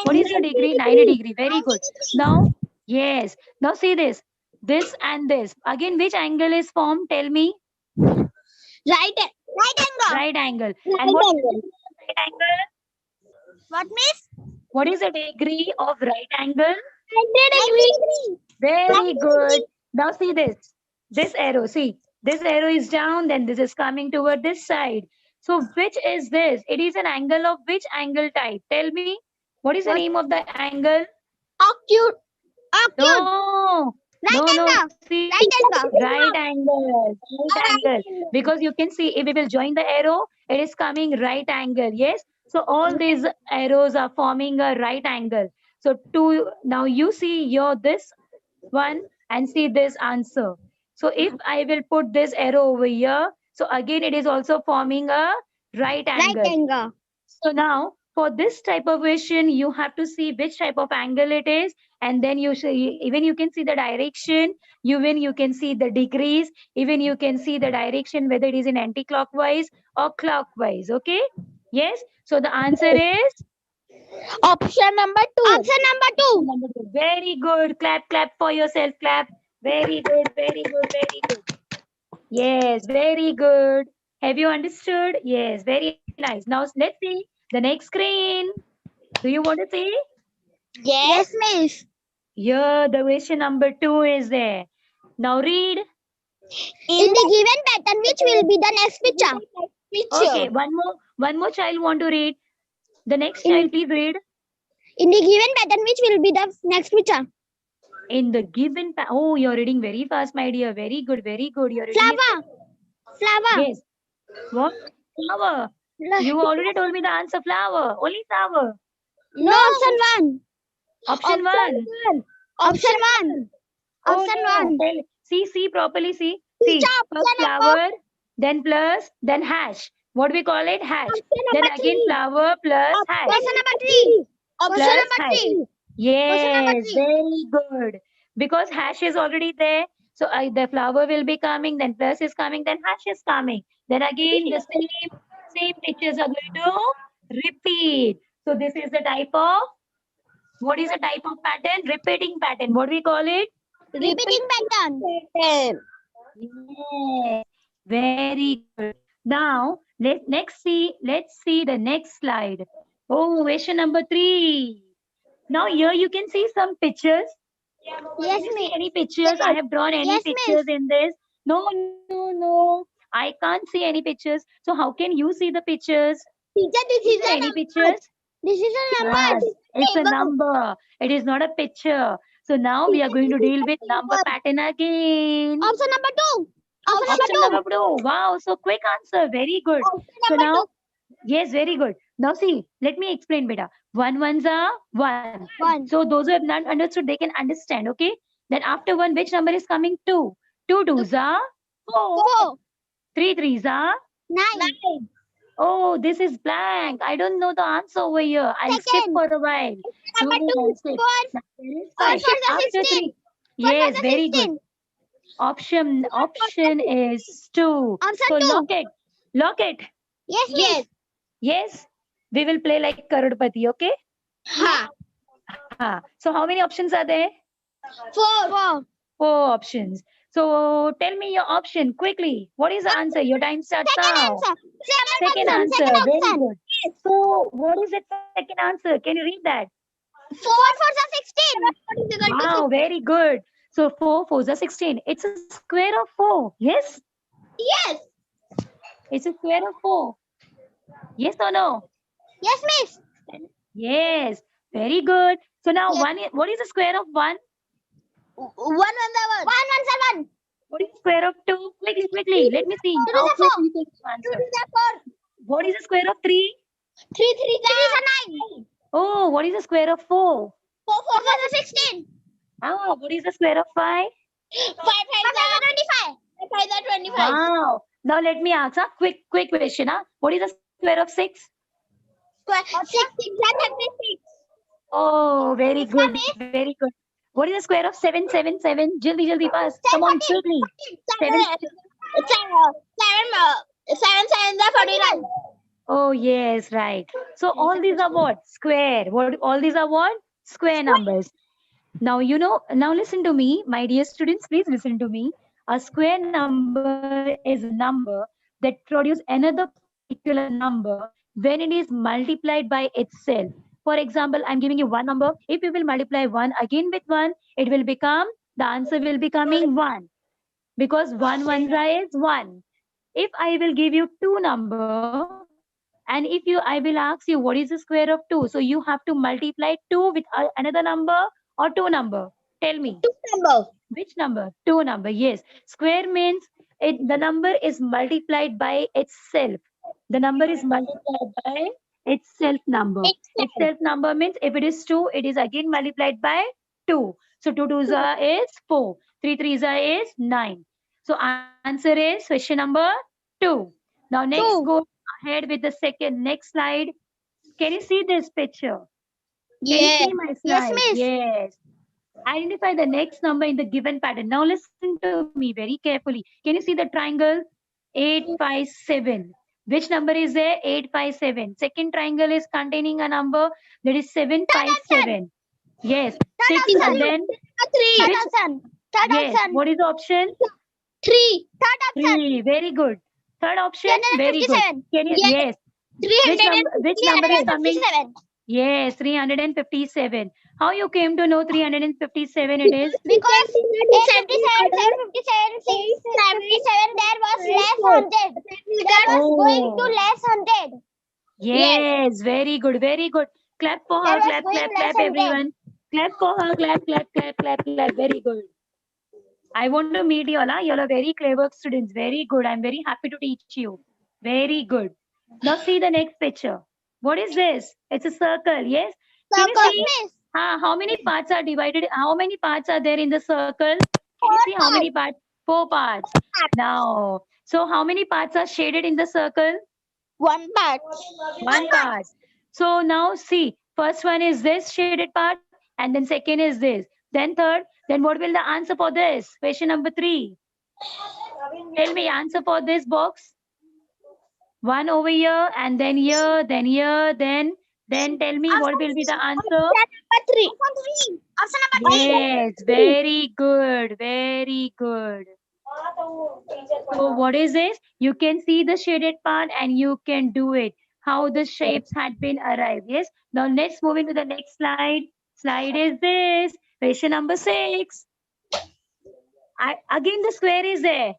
What is the degree? 90 degree. Very good. Now, yes. Now see this. This and this. Again, which angle is formed? Tell me. Right angle. Right angle. Right And what is angle. the right angle? What means? What is the degree of right angle? 90 degree. Very good. Now see this. This arrow. See, this arrow is down, then this is coming toward this side. So which is this? It is an angle of which angle type? Tell me. What is the name of the angle? Acute. No. Right No. angle. See, Right angle. right angle. Right angle. Because you can see if we will join the arrow, it is coming right angle. Yes. So all these arrows are forming a right angle. So now you see your this one and see this answer. So if I will put this arrow over here, so again it is also forming a right angle. Right angle. So now for this type of question, you have to see which type of angle it is, and then you see, even you can see the direction, even you can see the degrees, even you can see the direction whether it is in anti-clockwise or clockwise. Okay. Yes. So the answer is Option number 2. Option number 2. very good. Clap for yourself. Clap. Very good. Very good. Yes, very good. Have you understood? Yes, very nice. Now let's see the next screen. Do you want to see? Yes, miss. Here, the question number 2 is there. Now read. In the given pattern, which will be the next picture? Okay, one more child want to read. The next child, please read. In the given pattern, which will be the next picture? In the given oh, you're reading very fast, my dear. Very good. You're reading Flower. Flower. Yes. What? Flower. You already told me the answer. Flower. Only flower. No, option 1. Option 1. Option 1. Option 1. See properly. See. First flower, then plus, then hash. What we call it? Hash. Then again flower plus hash. Option number 3. Option Plus number hash. 3. Yes, very good. Because hash is already there. So the flower will be coming, then plus is coming, then hash is coming. Then again the same pictures are going to repeat. So this is the type of, what is the type of pattern? Repeating pattern. What we call it? Repeating pattern. Yes, very good. Now let's see the next slide. Oh, question number 3. Now here you can see some pictures. Yes, Can you see miss. any pictures? I have drawn any Yes, pictures in this. No. I can't see any pictures. So how can you see the pictures? Teacher, this is a Any number. pictures? This is a number. Yes, it's a number. It is not a picture. So now we are going to deal with number pattern again. Option number 2. Option number 2. Wow, so quick answer. Very good. So now, yes, very good. Now see, let me explain, beta. 1 ones are 1. 1. So those who have not understood, they can understand, okay? Then after 1, which number is coming? 2. 2 twos are 4. 4. 3 threes are 9. Oh, this is blank. I don't know the answer over here. I'll skip Second. for a while. Number I'll 2. skip. 4. Now, there is 4 five. for the After 16. 3. Yes, very good. Option is 2. Option So 2. lock it. Yes, miss. Yes. We will play like Karodpati, okay? Ha. So how many options are there? 4. 4 options. So tell me your option quickly. What is the answer? Your time starts Second now. answer. Second answer. Second Very option. good. So what is the second answer? Can you read that? 4 for the 16. Wow, very good. So 4 4s are 16. It's a square of 4. Yes? Yes. It's a square of 4. Yes or no? Yes, miss. Yes. Very good. So now Yes. what is the square of 1? 117. What is the square of 2? Quickly, quickly. Let me see 2 to how the quick 4. you can 2 answer. to the 4. What is the square of 3? 3 3 is 9. Oh, what is the square of 4? 4 4 is 16. Ah, what is the square of 5? 5 5 is 25. 5 is 25. Wow. Now let me ask a quick question. What is the square of 6? Square 6 6 is 36. Oh, very It's good, coming. very good. What is the square of 777? Jaldi pass. 10 Come on, 14. quickly. 7 7. 7 7 is 49. Oh, yes, right. So all these are what? Square. What? All these are what? Square numbers. Now, now listen to me, my dear students, please listen to me. A square number is a number that produces another particular number when it is multiplied by itself. For example, I'm giving you one number. If you will multiply 1 again with 1, it will become, the answer will becoming 1 because 1 1 is 1. If I will give you two number, and if I will ask you what is the square of 2, so you have to multiply 2 with another number or two number. Tell me. 2 number. Which number? Two number. Yes. Square means the number is multiplied by itself. The number is multiplied by itself number. Excel. Itself number means if it is 2, it is again multiplied by 2. So 2 2 is 4. 3 3 is 9. So answer is question number 2. Now next 2. go ahead with the second next slide. Can you see this picture? Can you Yes. see my Yes, slide? miss. Yes. Identify the next number in the given pattern. Now listen to me very carefully. Can you see the triangle? 857. Which number is there? 857. Second triangle is containing a number that is Third option. 757. Yes. Third 6 option. and then 3. Third which? option. Third Yes. option. What is the option? 3. Third option. 3. Very good. Third option? Very good. 357. Can you? Yes. Yes. Which number is coming? 357. Yes, 357. How you came to know 357 it is? Because 857, 757, 677, there was less 100. There was going to Oh, less 100. Yes. yes, very good, very good. Clap for There her, was clap, going clap, less clap, 100. everyone. Clap for her, clap, clap, clap, clap, clap. Very good. I want to meet you all. You all are very clever students. Very good. I'm very happy to teach you. Very good. Now see the next picture. What is this? It's a circle. Yes. Can you Circle, see? miss. How many parts are divided? How many parts are there in the circle? Can you 4 see how many parts. parts? Four parts. Now, so how many parts are shaded in the circle? 1 part. One part. So now see, first one is this shaded part, and then second is this. Then third, then what will the answer for this? Question number 3. Tell me answer for this box. One over here, and then here, then here, then tell me what will be the answer. Number 3. Option number 3. Yes, very good, very good. So what is this? You can see the shaded part and you can do it. How the shapes had been arrived. Yes. Now let's move into the next slide. Slide is this. Question number 6. Again the square is there.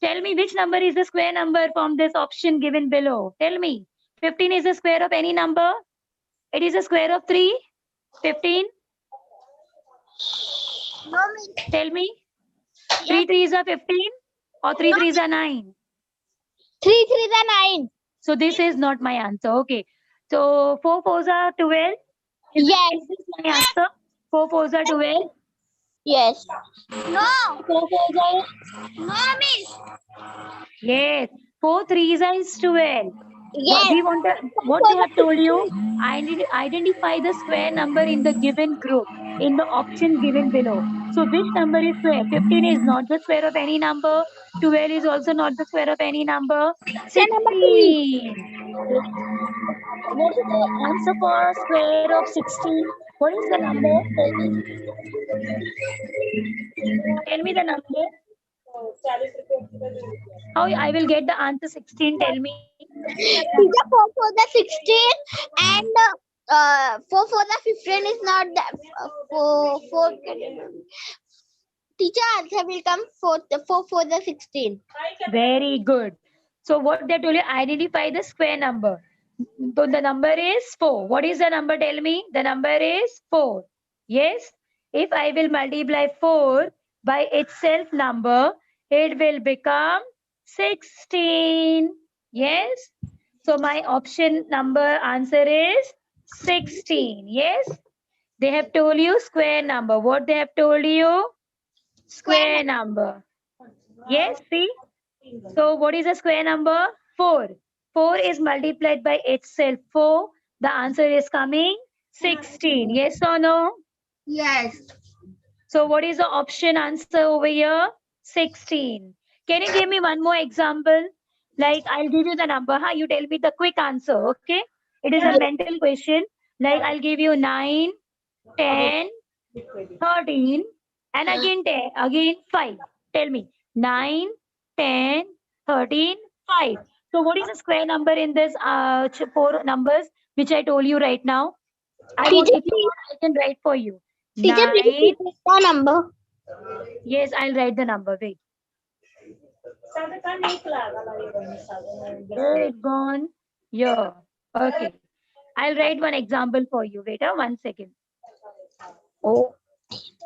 Tell me which number is the square number from this option given below. Tell me. 15 is the square of any number. It is a square of 3. 15. Tell me. 3 3s are 15 or 3 3s are 9. 3 3 is 9. So this is not my answer. Okay. So 4 4s are 12. Yes. Is this my answer? 4 4s are 12. Yes. No. 4 4s are. No, miss. Yes. 4 3s is 12. Yes. We want to, what we have told you, identify the square number in the given group in the option given below. So which number is square? 15 is not the square of any number. 12 is also not the square of any number. Option number 3. 16. What is the answer for square of 16? What is the number? Tell me the number. How I will get the answer 16? Tell me. Teacher, 4 for the 16 and 4 for the 15 is not that. 4. Teacher, answer will come 4 for the 16. Very good. So what they told you, identify the square number. So the number is 4. What is the number? Tell me. The number is 4. Yes. If I will multiply 4 by itself number, it will become 16. Yes. So my option number answer is 16. Yes. They have told you square number. What they have told you? Square number. Yes. See. So what is a square number? 4. 4 is multiplied by itself. 4. The answer is coming 16. Yes or no? Yes. So what is the option answer over here? 16. Can you give me one more example? Like I'll give you the number. Huh? You tell me the quick answer. Okay. It is a mental question. Like I'll give you 9, 10, 13, and again 10, again 5. Tell me 9, 10, 13, 5. So what is the square number in this 4 numbers which I told you right now? I want, Teacher, if you want, I can write for you. teacher, 9. please repeat the number. Yes, I'll write the number. Wait. It's gone. Yeah. Okay. I'll write one example for you. Wait 1 second. Oh,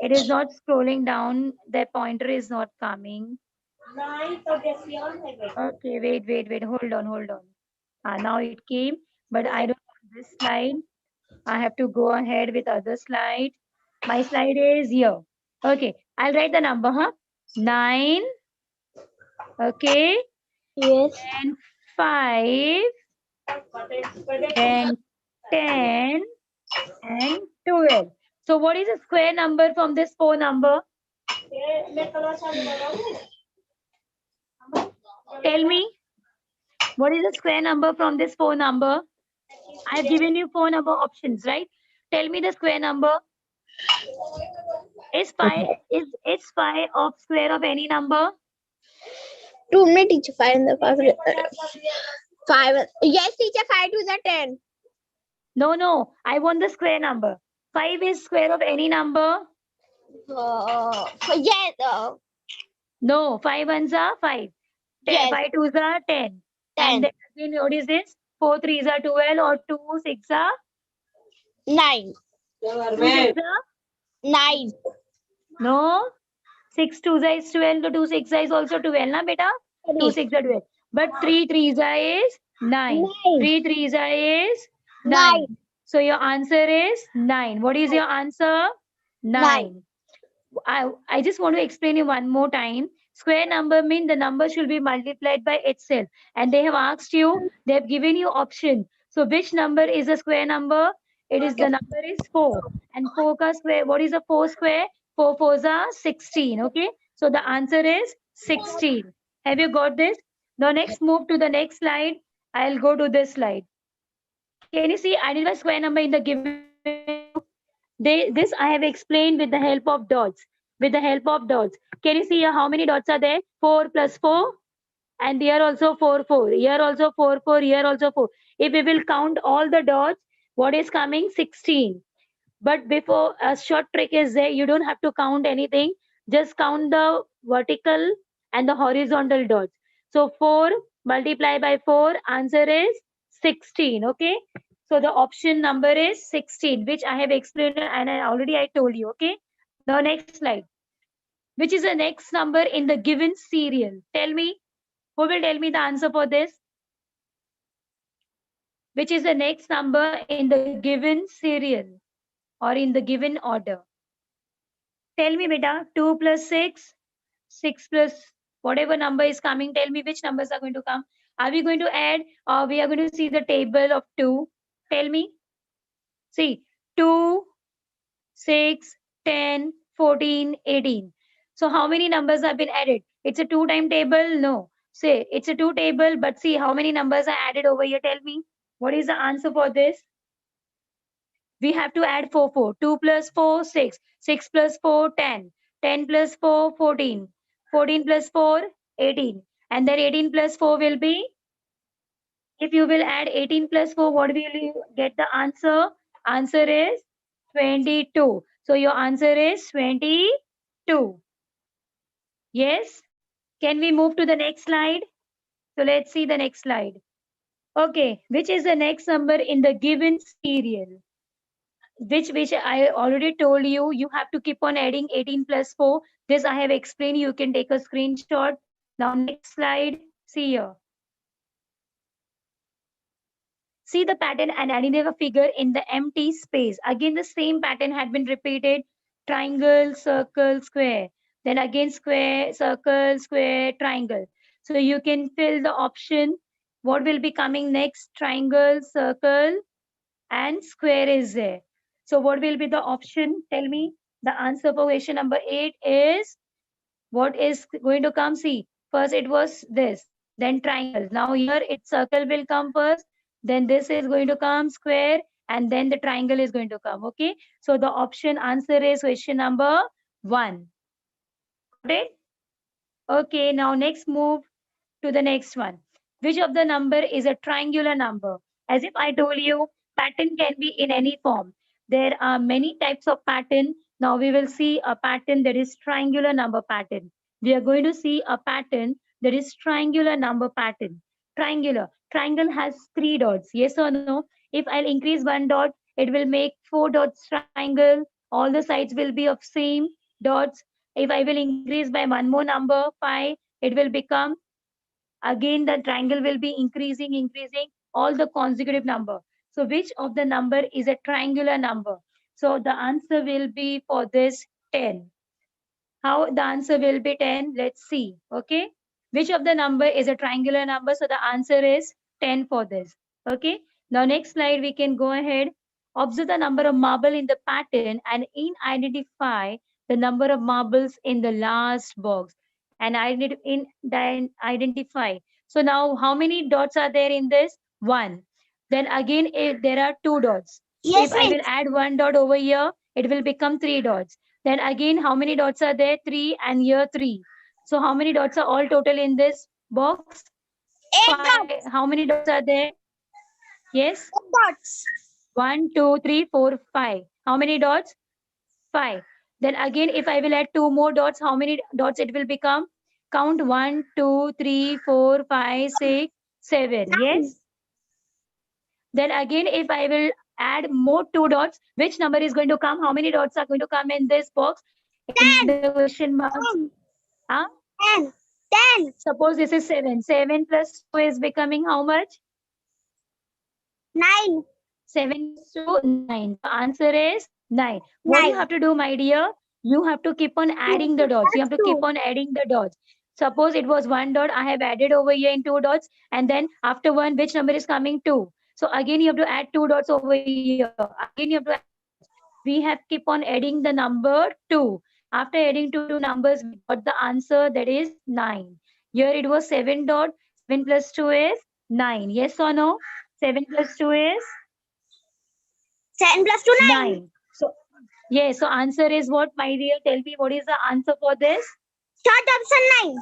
it is not scrolling down. The pointer is not coming. Okay, wait. Hold on. Now it came, but I don't want this slide. I have to go ahead with other slide. My slide is here. Okay, I'll write the number, huh? 9, okay, Yes. then 5, then 10, and 12. So what is the square number from this 4 number? Tell me, what is the square number from this 4 number? I have given you 4 number options, right? Tell me the square number. Is 5 of square of any number? 2 minute teacher, 5 and the 5. 5. Yes, teacher, 5 to the 10. No. I want the square number. 5 is square of any number? Yes. No. 5 ones are 5. Yes. 5 twos are 10. 10. And then again, what is this? 4 threes are 12 or 2 6 are 9. 2 6 are 9. no. 6 twos are is 12. The 2 6 is also 12, na beta? 2 6 are 12. But 3 threes are is 9. 3 threes are is 9. So your answer is 9. What is your answer? 9. I just want to explain you one more time. Square number means the number should be multiplied by itself. And they have asked you, they have given you option. So which number is a square number? It is the number is 4. And 4 ka square, what is a 4 square? 4 fours are 16. Okay. So the answer is 16. Have you got this? Now next move to the next slide. I'll go to this slide. Can you see identify square number in the given? This I have explained with the help of dots. With the help of dots. Can you see here how many dots are there? 4 plus 4. And here also 4, 4. Here also 4, 4. Here also 4. If we will count all the dots, what is coming? 16. But before, a short trick is there. You don't have to count anything. Just count the vertical and the horizontal dots. So 4 multiplied by 4, answer is 16. Okay. So the option number is 16, which I have explained and I told you. Okay. Now next slide. Which is the next number in the given serial? Tell me. Who will tell me the answer for this? Which is the next number in the given serial or in the given order? Tell me, beta. 2 plus 6, 6 plus whatever number is coming. Tell me which numbers are going to come. Are we going to add or we are going to see the table of 2? Tell me. See, 2, 6, 10, 14, 18. So how many numbers have been added? It's a 2 time table? No. Say it's a 2 table, but see how many numbers are added over here. Tell me. What is the answer for this? We have to add 4, 4. 2 plus 4, 6. 6 plus 4, 10. 10 plus 4, 14. 14 plus 4, 18. And then 18 plus 4 will be, if you will add 18 plus 4, what will you get the answer? Answer is 22. So your answer is 22. Yes. Can we move to the next slide? So let's see the next slide. Okay, which is the next number in the given serial? Which I already told you, you have to keep on adding 18 plus 4. This I have explained. You can take a screenshot. Now next slide. See here. See the pattern and adding a figure in the empty space. Again, the same pattern had been repeated. Triangle, circle, square. Then again square, circle, square, triangle. So you can fill the option. What will be coming next? Triangle, circle, and square is there. So what will be the option? Tell me. The answer for question number 8 is, what is going to come? See, first it was this, then triangle. Now here its circle will come first, then this is going to come square, and then the triangle is going to come. Okay, so the option answer is question number 1. Got it? Okay, now next move to the next one. Which of the number is a triangular number? As if I told you, pattern can be in any form. There are many types of pattern. Now we will see a pattern that is triangular number pattern. We are going to see a pattern that is triangular number pattern. Triangular. Triangle has 3 dots. Yes or no? If I'll increase 1 dot, it will make 4 dots triangle. All the sides will be of same dots. If I will increase by one more number, 5, it will become, again the triangle will be increasing all the consecutive number. So which of the number is a triangular number? So the answer will be for this 10. How the answer will be 10? Let's see. Okay, which of the number is a triangular number? So the answer is 10 for this. Okay, now next slide we can go ahead. Observe the number of marble in the pattern and identify the number of marbles in the last box, and identify. So now how many dots are there in this? 1. Then again, if there are 2 dots, Yes, if I will miss. add 1 dot over here, it will become 3 dots. Then again, how many dots are there? 3, and here 3. So how many dots are all total in this box? 8 5. dots. How many dots are there? Yes? 8 dots. 1, 2, 3, 4, 5. How many dots? 5. Then again, if I will add 2 more dots, how many dots it will become? Count 1, 2, 3, 4, 5, 6, 7. 9. Yes? Then again, if I will add more 2 dots, which number is going to come? How many dots are going to come in this box? In 10. the question marks. 10. Huh? 10. 10. Suppose this is 7. 7 plus 2 is becoming how much? 9. 7 to 9. The answer is 9. What you 9. have to do, my dear? You have to keep on adding the dots. You have to keep 2. on adding the dots. Suppose it was 1 dot. I have added over here in 2 dots. And then after 1, which number is coming? 2. So again, you have to add 2 dots over here. Again, you have to add. We have keep on adding the number 2. After adding two numbers, we got the answer, that is 9. Here it was 7 dot. 7 plus 2 is 9. Yes or no? 7 plus 2 is 7 plus 2, 9. 9. So, yes, so answer is what, my dear? Tell me, what is the answer for this? Short option 9.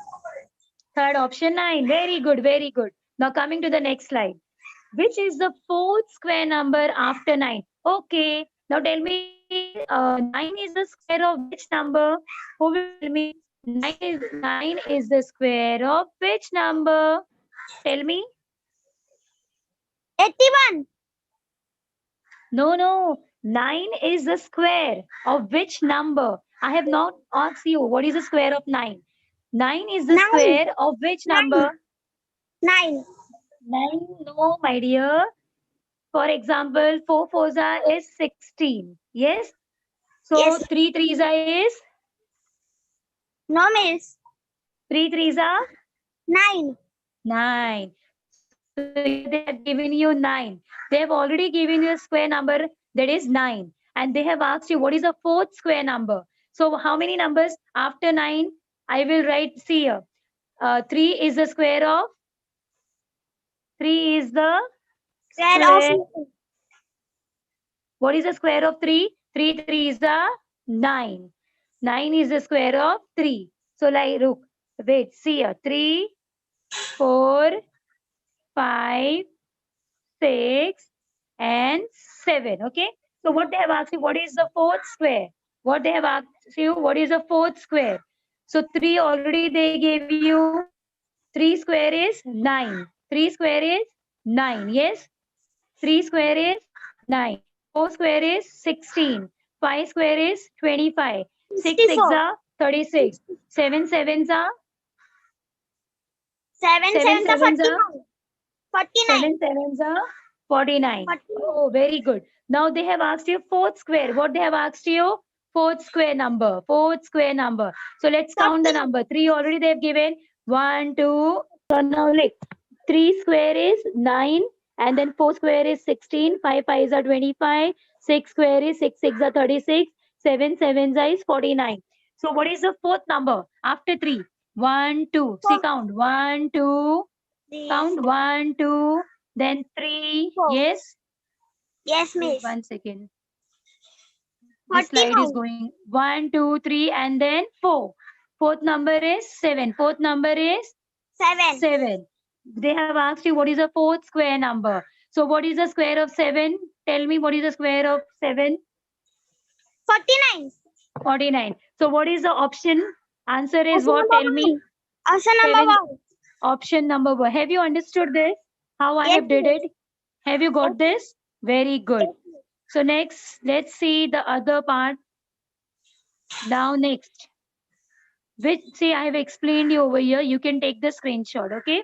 Third option, 9. Very good, very good. Now coming to the next slide. Which is the fourth square number after 9? Okay, now tell me, 9 is the square of which number? Who will tell me? 9 is the square of which number? Tell me. 81. No. 9 is the square of which number? I have not asked you what is the square of 9. 9 is the 9. square of which 9. number? 9. 9, no, my dear. For example, 4 fours is 16. Yes? So Yes. 3 threes is? No, miss. 3 threes 9. 9. So they have given you 9. They have already given you a square number, that is 9. And they have asked you what is the fourth square number. So how many numbers after 9? I will write, see here. 3 is the square of? 3 is the Square square. of What is the square of 3? 3 threes 9. 9 is the square of 3. So like, look, wait, see here. 3, 4, 5, 6, and 7. Okay. So what they have asked you, what is the fourth square? What they have asked you, what is the fourth square? So 3 already they gave you. 3 square is 9. 3 square is 9. Yes. 3 square is 9. 4 square is 16. 5 square is 25. 6 6 64. are 36. 7 sevens are 7 7 sevens are sevens are 49. 7 sevens are 49. 49. Oh, very good. Now they have asked you fourth square. What they have asked you? Fourth square number. Fourth square number. So let's count the 49. number. 3 already they have given. 1, 2. So now like 3 square is 9. And then 4 square is 16. 5 5s are 25. 6 square is 6 6 are 36. 7 sevens is 49. So what is the fourth number after 3? 1, 2. See count. 1, 2. Count 1, 2, then 3. 4. Yes. Yes, Wait miss. 1 second. This slide is 49. going 1, 2, 3, and then 4. Fourth number is 7. Fourth number is 7. 7. They have asked you what is the fourth square number. So what is the square of 7? Tell me what is the square of 7? 49. 49. So what is the option? Answer is Option what? number Tell me. 1. Option number 7. 1. Option number 1. Have you understood this? How I Yes, have did miss. it? Have you got this? Very good. So next, let's see the other part. Now next, which see I have explained you over here. You can take the screenshot, okay?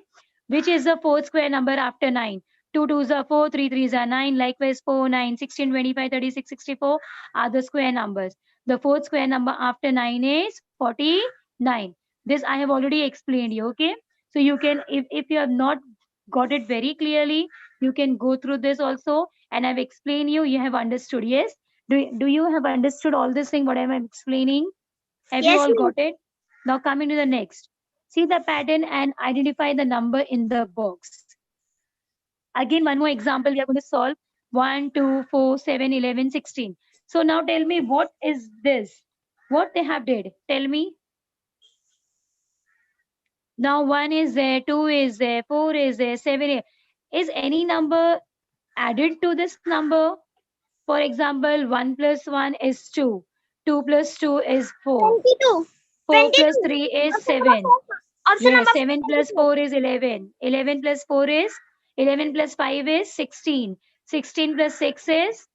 Which is the fourth square number after 9? 2 2s are 4, 3 3s are 9. Likewise, 4, 9, 16, 25, 36, 64 are the square numbers. The fourth square number after 9 is 49. This I have already explained you, okay? So you can, if you have not got it very clearly, you can go through this also. And I've explained you, you have understood, yes? Do you have understood all this thing, what I'm explaining? Have you Yes, all miss. got it? Now coming to the next. See the pattern and identify the number in the box. Again, one more example we are going to solve. 1, 2, 4, 7, 11, 16. So now tell me what is this? What they have did? Tell me. Now 1 is there, 2 is there, 4 is there, 7 is. Is any number added to this number? For example, 1 plus 1 is 2. 2 plus 2 is 4. 22. 4 plus 22. 3 is Option number 7. 4. Option Yes, number 7 plus 22. 4 is 11. 11 plus 4 is 11 plus 5 is 16. 16 plus 6 is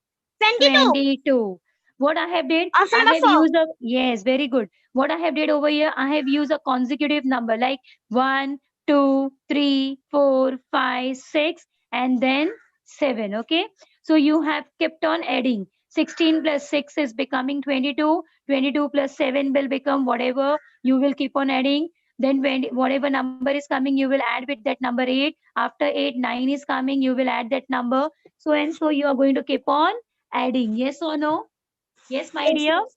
22. 22. What I have did, Option I number have 4. used a, yes, very good. What I have did over here, I have used a consecutive number like 1, 2, 3, 4, 5, 6, and then 7. Okay. So you have kept on adding. 16 plus 6 is becoming 22. 22 plus 7 will become whatever. You will keep on adding. Then when whatever number is coming, you will add with that number 8. After 8, 9 is coming, you will add that number. So and so you are going to keep on adding. Yes or no? Yes, my Yes, dear. miss.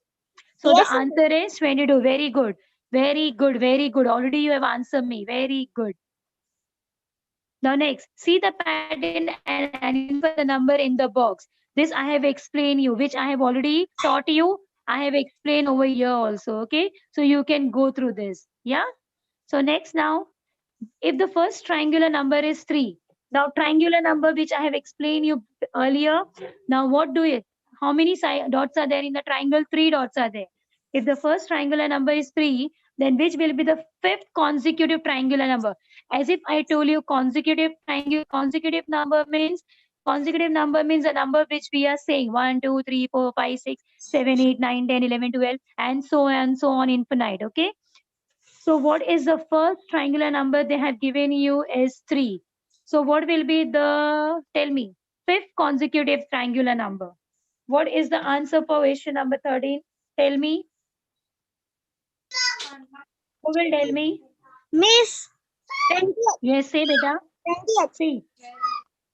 So the Yes, miss. answer is 22. Very good. Very good. Very good. Already you have answered me. Very good. Now next, see the pattern and identify the number in the box. This I have explained you, which I have already taught you. I have explained over here also. Okay. So you can go through this. Yeah. So next now, if the first triangular number is 3, now triangular number which I have explained you earlier, now what do it? How many dots are there in the triangle? 3 dots are there. If the first triangular number is 3, then which will be the fifth consecutive triangular number? As if I told you consecutive number means a number which we are saying 1, 2, 3, 4, 5, 6, 7, 8, 9, 10, 11, 12, and so on infinite. Okay. So what is the first triangular number they have given you is 3. So what will be the, tell me, fifth consecutive triangular number? What is the answer for question number 13? Tell me. Who will tell me? Miss. 20. Yes, say beta. 20. See,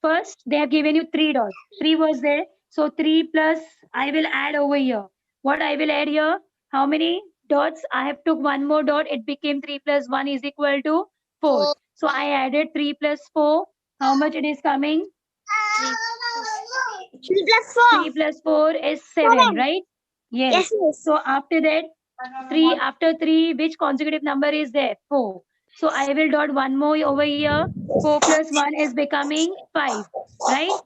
first they have given you 3 dots. 3 was there. So 3 plus, I will add over here. What I will add here? How many dots? I have took one more dot. It became 3 plus 1 is equal to 4. 4. So I added 3 plus 4. How much it is coming? 3 plus 3 4. plus 4 is 7, 7. right? Yes. Yes, miss. So after that, 3 after 3, which consecutive number is there? 4. So I will dot one more over here. 4 plus 1 is becoming 5, right?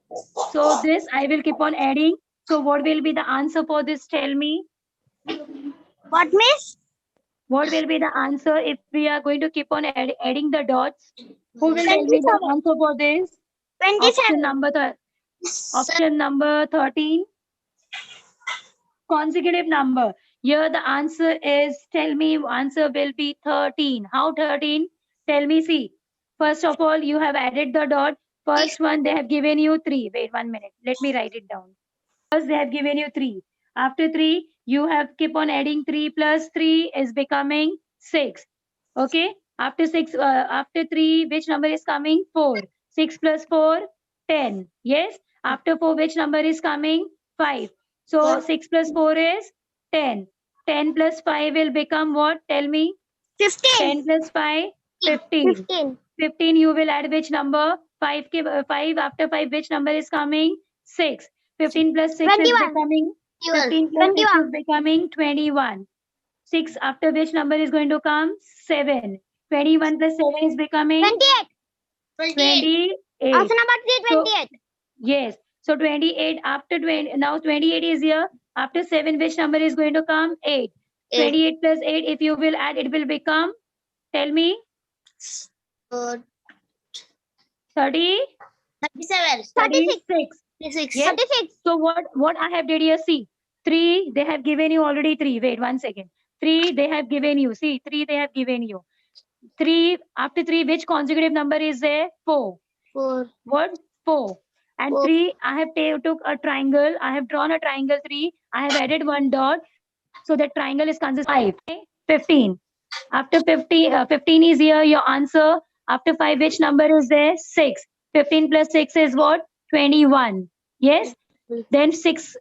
So this I will keep on adding. So what will be the answer for this? Tell me. What, miss? What will be the answer if we are going to keep on adding the dots? Who will tell me the 27. answer for this? 27. Option number 13. Consecutive number. Here the answer is, tell me, answer will be 13. How 13? Tell me, see. First of all, you have added the dot. First one, they have given you 3. Wait 1 minute. Let me write it down. First, they have given you 3. After 3, you have keep on adding 3 plus 3 is becoming 6. Okay. After 6, after 3, which number is coming? 4. 6 plus 4, 10. Yes. After 4, which number is coming? 5. So 6 plus 4 is 10. 10 plus 5 will become what? Tell me. 15. 10 plus 5, 15. 15. 15 you will add which number? 5, 5 after 5 which number is coming? 6. 15 plus 6 is 21. becoming 15 plus 6 is becoming 21. 6 after which number is going to come? 7. 21 plus 7 is becoming 28. 28. Option number 3, So, 28. yes. So 28 after 20, now 28 is here. After 7, which number is going to come? 8. 28 plus 8, if you will add, it will become, tell me, 30, 37. 36. 36. Yes. 36. So what I have did here, see, 3, they have given you already 3. Wait 1 second. 3, they have given you. See, 3, they have given you. 3, after 3, which consecutive number is there? 4. 4. What? 4. And 3, I have took a triangle. I have drawn a triangle 3. I have added one dot. So that triangle is consist 5. Okay? 15. After 15 is here, your answer. After 5, which number is there? 6. 15 plus 6 is what? 21. Yes? Then 6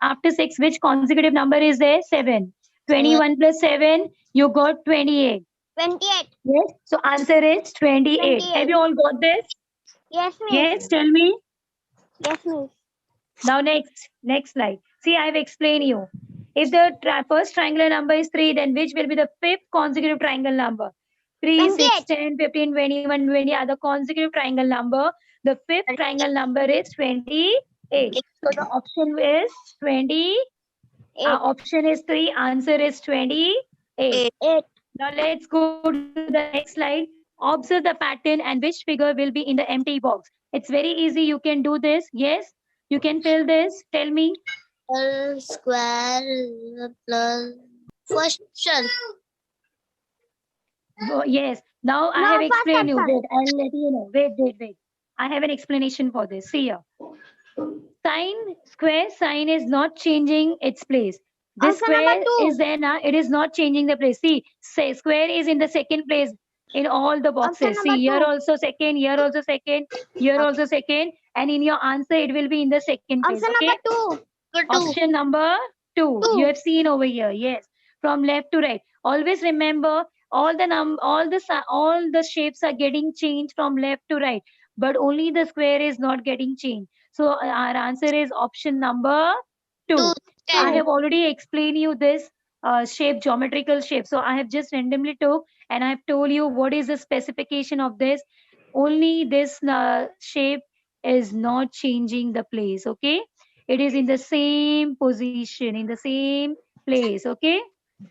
after 6, which consecutive number is there? 7. 21 plus 7, you got 28. 28. Yes? So answer is 28. 28. Have you all got this? Yes, miss. Yes, tell me. Yes, miss. Now next slide. See, I have explained you. If the first triangular number is 3, then which will be the fifth consecutive triangle number? 3, 6, 10, 15, 21, 20 are the consecutive triangle number. The fifth triangle number is 28. So the option is 20. Option is 3. Answer is 28. 8. Now let's go to the next slide. Observe the pattern and which figure will be in the empty box. It's very easy. You can do this. Yes, you can fill this. Tell me. L square plus question. Oh, yes. Now I have explained you. Wait, I'll let you know. Wait. I have an explanation for this. See here. Square sign is not changing its place. This square is there now. It is not changing the place. See, say square is in the second place in all the boxes. See, here also second, here also second, here also second, and in your answer it will be in the second place. Option Okay. number 2. Option number 2. You have seen over here. Yes, from left to right. Always remember all the shapes are getting changed from left to right, but only the square is not getting changed. So our answer is option number 2. I have already explained you this shape, geometrical shape. So I have just randomly took and I have told you what is the specification of this. Only this shape is not changing the place. Okay. It is in the same position, in the same place. Okay.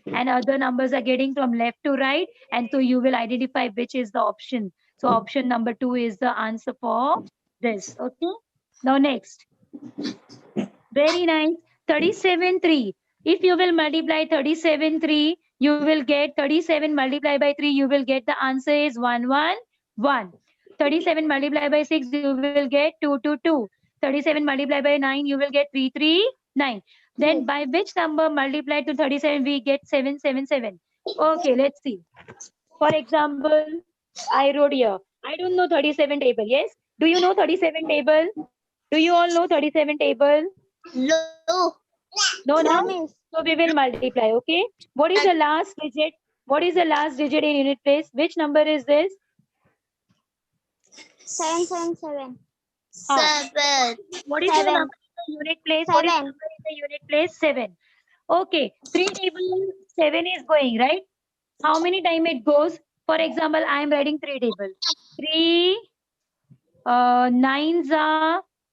And other numbers are getting from left to right. And so you will identify which is the option. So option number 2 is the answer for this. Okay. Now next. Very nice. 37, 3. If you will multiply 37, 3, you will get 37 multiplied by 3. You will get the answer is 1, 1, 1. 37 multiplied by 6, you will get 2, 2, 2. 37 multiplied by 9, you will get 3, 3, 9. Then by which number multiplied to 37, we get 7, 7, 7. Okay, let's see. For example, I wrote here. I don't know 37 table. Yes? Do you know 37 table? Do you all know 37 table? No. No, no. So we will multiply. Okay. What is the last digit? What is the last digit in unit place? Which number is this? 777. Ah. 7. What is the 7. number in the unit place? What is the 7. number in the unit place? 7. Okay. 3 table 7 is going, right? How many time it goes? For example, I am writing 3 table. 3 nines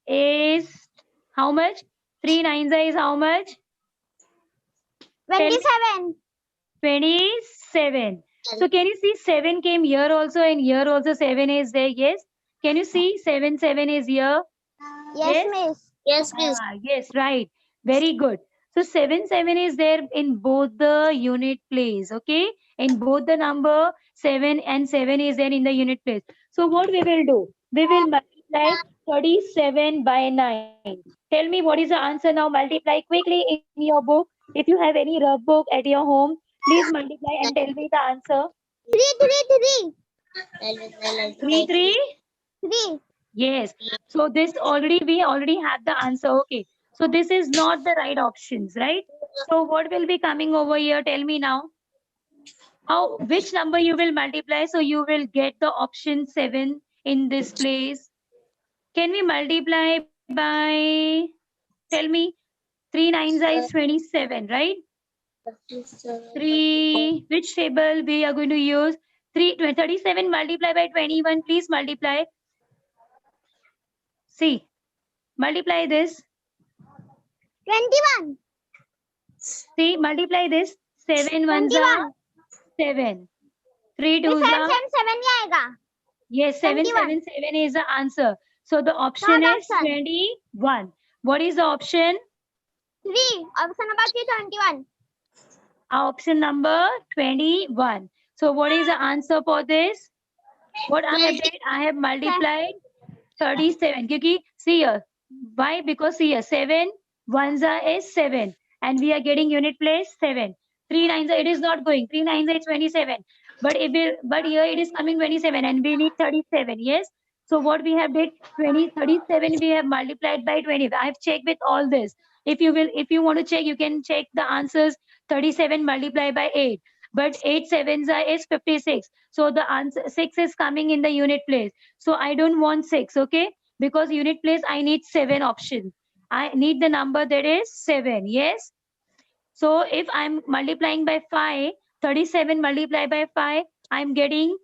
is how much? 3 nines is how much? 27. 27. So can you see 7 came here also and here also 7 is there? Yes. Can you see 7 is here? Yes, Yes. miss. Yes, miss. Yes, right. Very good. So 7 is there in both the unit place. Okay. In both the number 7 is there in the unit place. So what we will do? We will multiply 37 by 9. Tell me what is the answer now. Multiply quickly in your book. If you have any rough book at your home, please multiply and tell me the answer. Three. 3, 3. Three. Yes. So this already, we already have the answer. Okay. So this is not the right options, right? So what will be coming over here? Tell me now. How, which number you will multiply? So you will get the option 7 in this place. Can we multiply by, tell me, 3 9s is 27, right? 3, which table we are going to use? 37 multiply by 21. Please multiply. See, multiply this. 21. See, multiply this. 7 ones are 7. 3 Miss, twos are, 7 ही आएगा. yes, 21. 7 is the answer. So the option Third is option. 21. What is the option? 3. Option number 3, 21. Option number 21. So what is the answer for this? What I have did? I have multiplied 37. Because see here. Why? Because see here. 7 ones are is 7. And we are getting unit place 7. 3 nines are, it is not going. 3 nines are 27. But if it, but here it is coming 27 and we need 37. Yes. So what we have did 37 we have multiplied by 20. I have checked with all this. If you want to check, you can check the answers. 37 multiplied by 8. But 8 sevens are is 56. So the answer 6 is coming in the unit place. So I don't want 6, okay? Because unit place, I need 7 option. I need the number that is 7, yes? So if I'm multiplying by 5, 37 multiplied by 5, I'm getting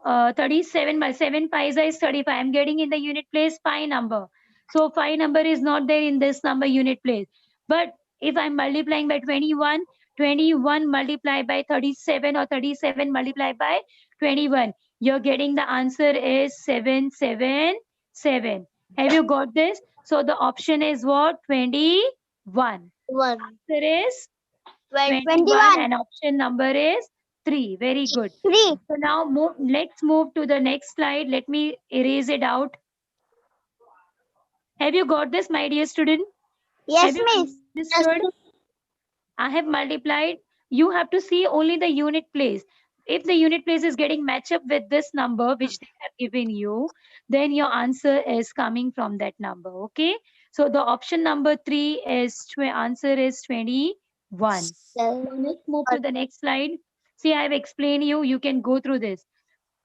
37 by 7 5 is 35. I'm getting in the unit place 5 number. So 5 number is not there in this number unit place. But if I'm multiplying by 21, 21 multiplied by 37 or 37 multiplied by 21, you're getting the answer is 777. Have you got this? So the option is what? 21. 1. Answer is 21 21. and option number is 3. Very good. 3. So now let's move to the next slide. Let me erase it out. Have you got this, my dear student? Yes, Have you miss. understood? I have multiplied. You have to see only the unit place. If the unit place is getting match up with this number which they have given you, then your answer is coming from that number. Okay. So the option number 3 is answer is 21. Let's move to the next slide. See, I have explained you. You can go through this.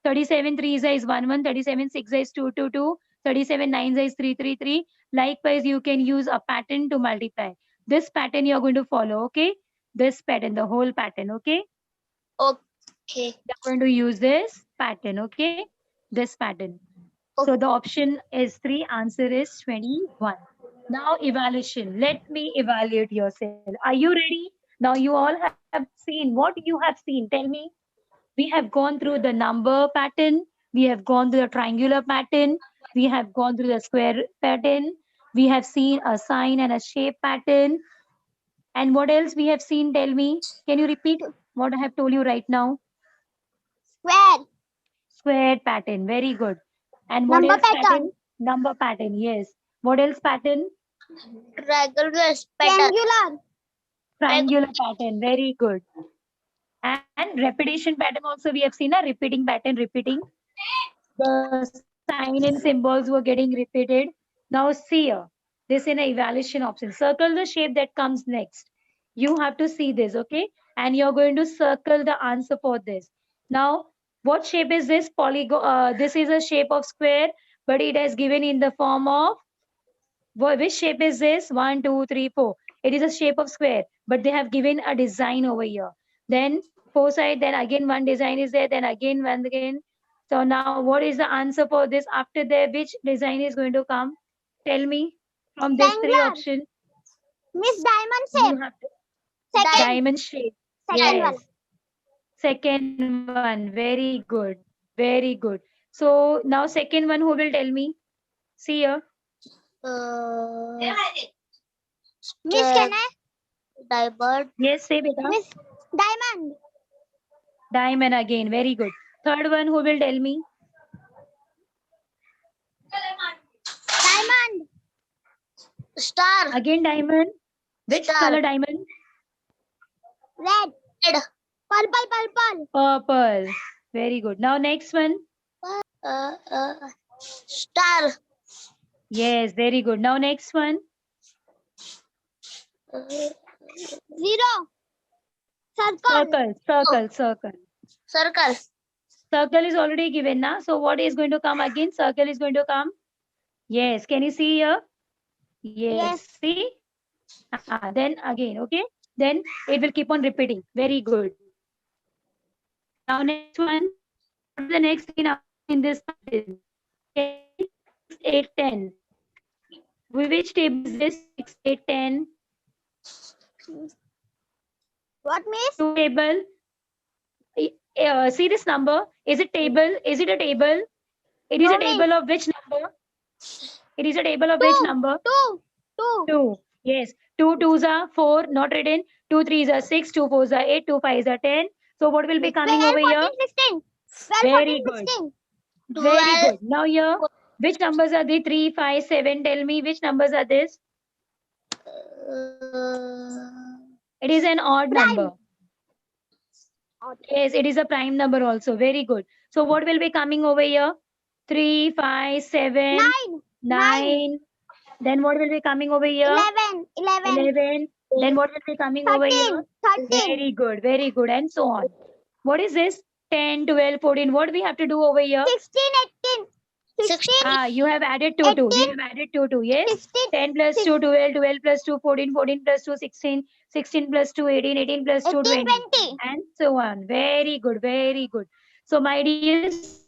37 3 is 1 1, 37 6 is 2 2 2, 37 9 is 3 3 3. Likewise, you can use a pattern to multiply. This pattern you're going to follow, okay? This pattern, the whole pattern, okay? Okay. You're going to use this pattern, okay? This pattern. So the option is 3, answer is 21. Now evaluation. Let me evaluate yourself. Are you ready? Now you all have seen. What you have seen? Tell me. We have gone through the number pattern. We have gone through the triangular pattern. We have gone through the square pattern. We have seen a sign and a shape pattern. And what else we have seen? Tell me. Can you repeat what I have told you right now? Square. Square pattern. Very good. And what Number else pattern. pattern? Number pattern. Yes. What else pattern? Triangular. Triangular pattern. Very good. And repetition pattern also we have seen a repeating pattern, repeating. The sign and symbols were getting repeated. Now see here, this in an evaluation option. Circle the shape that comes next. You have to see this, okay? And you're going to circle the answer for this. Now, what shape is this? Polygon. This is a shape of square, but it is given in the form of, which shape is this? 1, 2, 3, 4. It is a shape of square, but they have given a design over here. Then four side, then again one design is there, then again one again. So now what is the answer for this? After there, which design is going to come? Tell me from these 3 Triangular. options. Miss, diamond You shape. have to, Second. diamond shape. Second Yes. one. Second one. Very good. Very good. So now second one, who will tell me? See here. Miss, can I? Diamond. Yes, say beta. Miss, diamond. Diamond again. Very good. Third one, who will tell me? Diamond. Star. Again diamond. Which Star. color diamond? Red. Red. Purple. Purple. Very good. Now next one. Star. Yes, very good. Now next one. Zero. Circle. Circle. Circle. Circle is already given now. So what is going to come again? Circle is going to come. Yes. Can you see here? Yes. See? Then again. Okay. Then it will keep on repeating. Very good. Now next one. What is the next thing in this pattern? 6, 8, 10. Which table is this? 6, 8, 10. What, Miss? Two table. See this number. Is it table? Is it a table? It is No, a table of which number? It is a table of Two. which number? Two. 2. Yes. 2 twos are 4, not written. 2 threes are 6, 2 fours are 8, 2 fives are 10. So what will be coming 12, over 14, here? 16. 12, Very 14, good. 16. Very good. Now here, which numbers are the 3, 5, 7? Tell me which numbers are this? It is an odd Prime. number. Yes, it is a prime number also. Very good. So what will be coming over here? 3, 5, 7, 9. Then what will be coming over here? 11. 11. Then what will be coming over here? 13. Very good. Very good. And so on. What is this? 10, 12, 14. What we have to do over here? 16, 18. 16. You have added 2, 2. We 18, have added 2, 2. Yes. 16. 10 plus 2, 12. 12 plus 2, 14. 14 plus 2, 16. 16 plus 2, 18. 18 plus 2, 18, 20. 20. And so on. Very good. Very good. So my dears,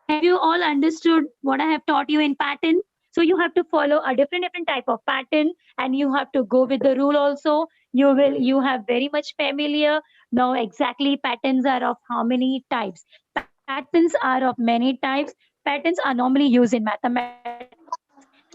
have you all understood what I have taught you in pattern? So you have to follow a different type of pattern, and you have to go with the rule also. You have very much familiar now exactly patterns are of how many types. Patterns are of many types. Patterns are normally used in mathematics,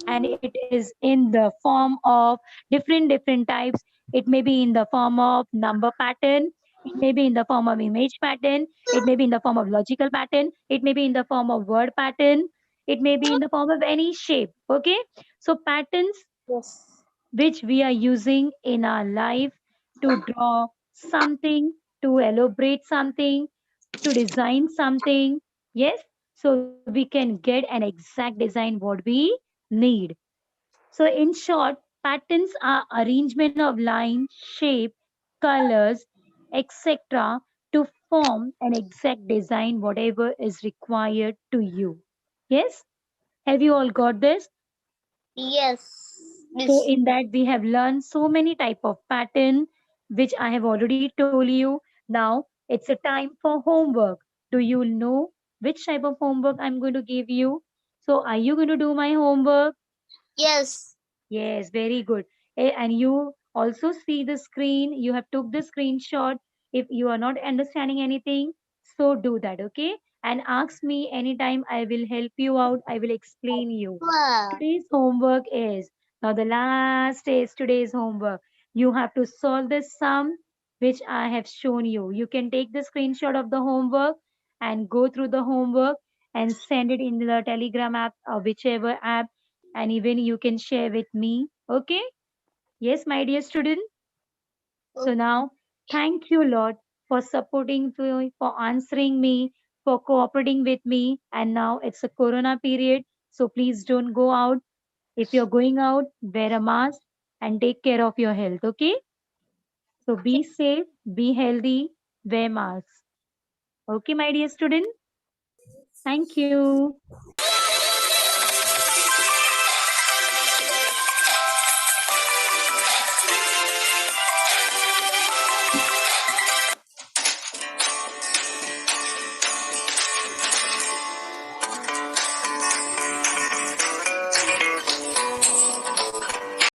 and it is in the form of different types. It may be in the form of number pattern. It may be in the form of image pattern. It may be in the form of logical pattern. It may be in the form of word pattern. It may be in the form of any shape. Okay. So patterns which we are using in our life to draw something, to elaborate something, to design something. Yes. So we can get an exact design what we need. So in short, patterns are arrangement of lines, shape, colors, etc. to form an exact design whatever is required to you. Yes? Have you all got this? Yes. So in that we have learned so many type of pattern which I have already told you. Now it's a time for homework. Do you know which type of homework I'm going to give you? So are you going to do my homework? Yes. Yes, very good. And you also see the screen. You have took the screenshot. If you are not understanding anything, so do that, okay? And ask me anytime. I will help you out. I will explain you. Wow. Today's homework is now the last is today's homework. You have to solve this sum which I have shown you. You can take the screenshot of the homework and go through the homework and send it in the Telegram app or whichever app, and even you can share with me. Okay? Yes, my dear student. So now, thank you, Lord, for supporting me, for answering me, for cooperating with me. And now it's a Corona period, so please don't go out. If you're going out, wear a mask and take care of your health. Okay? So be safe, be healthy, wear masks. Okay, my dear student. Thank you.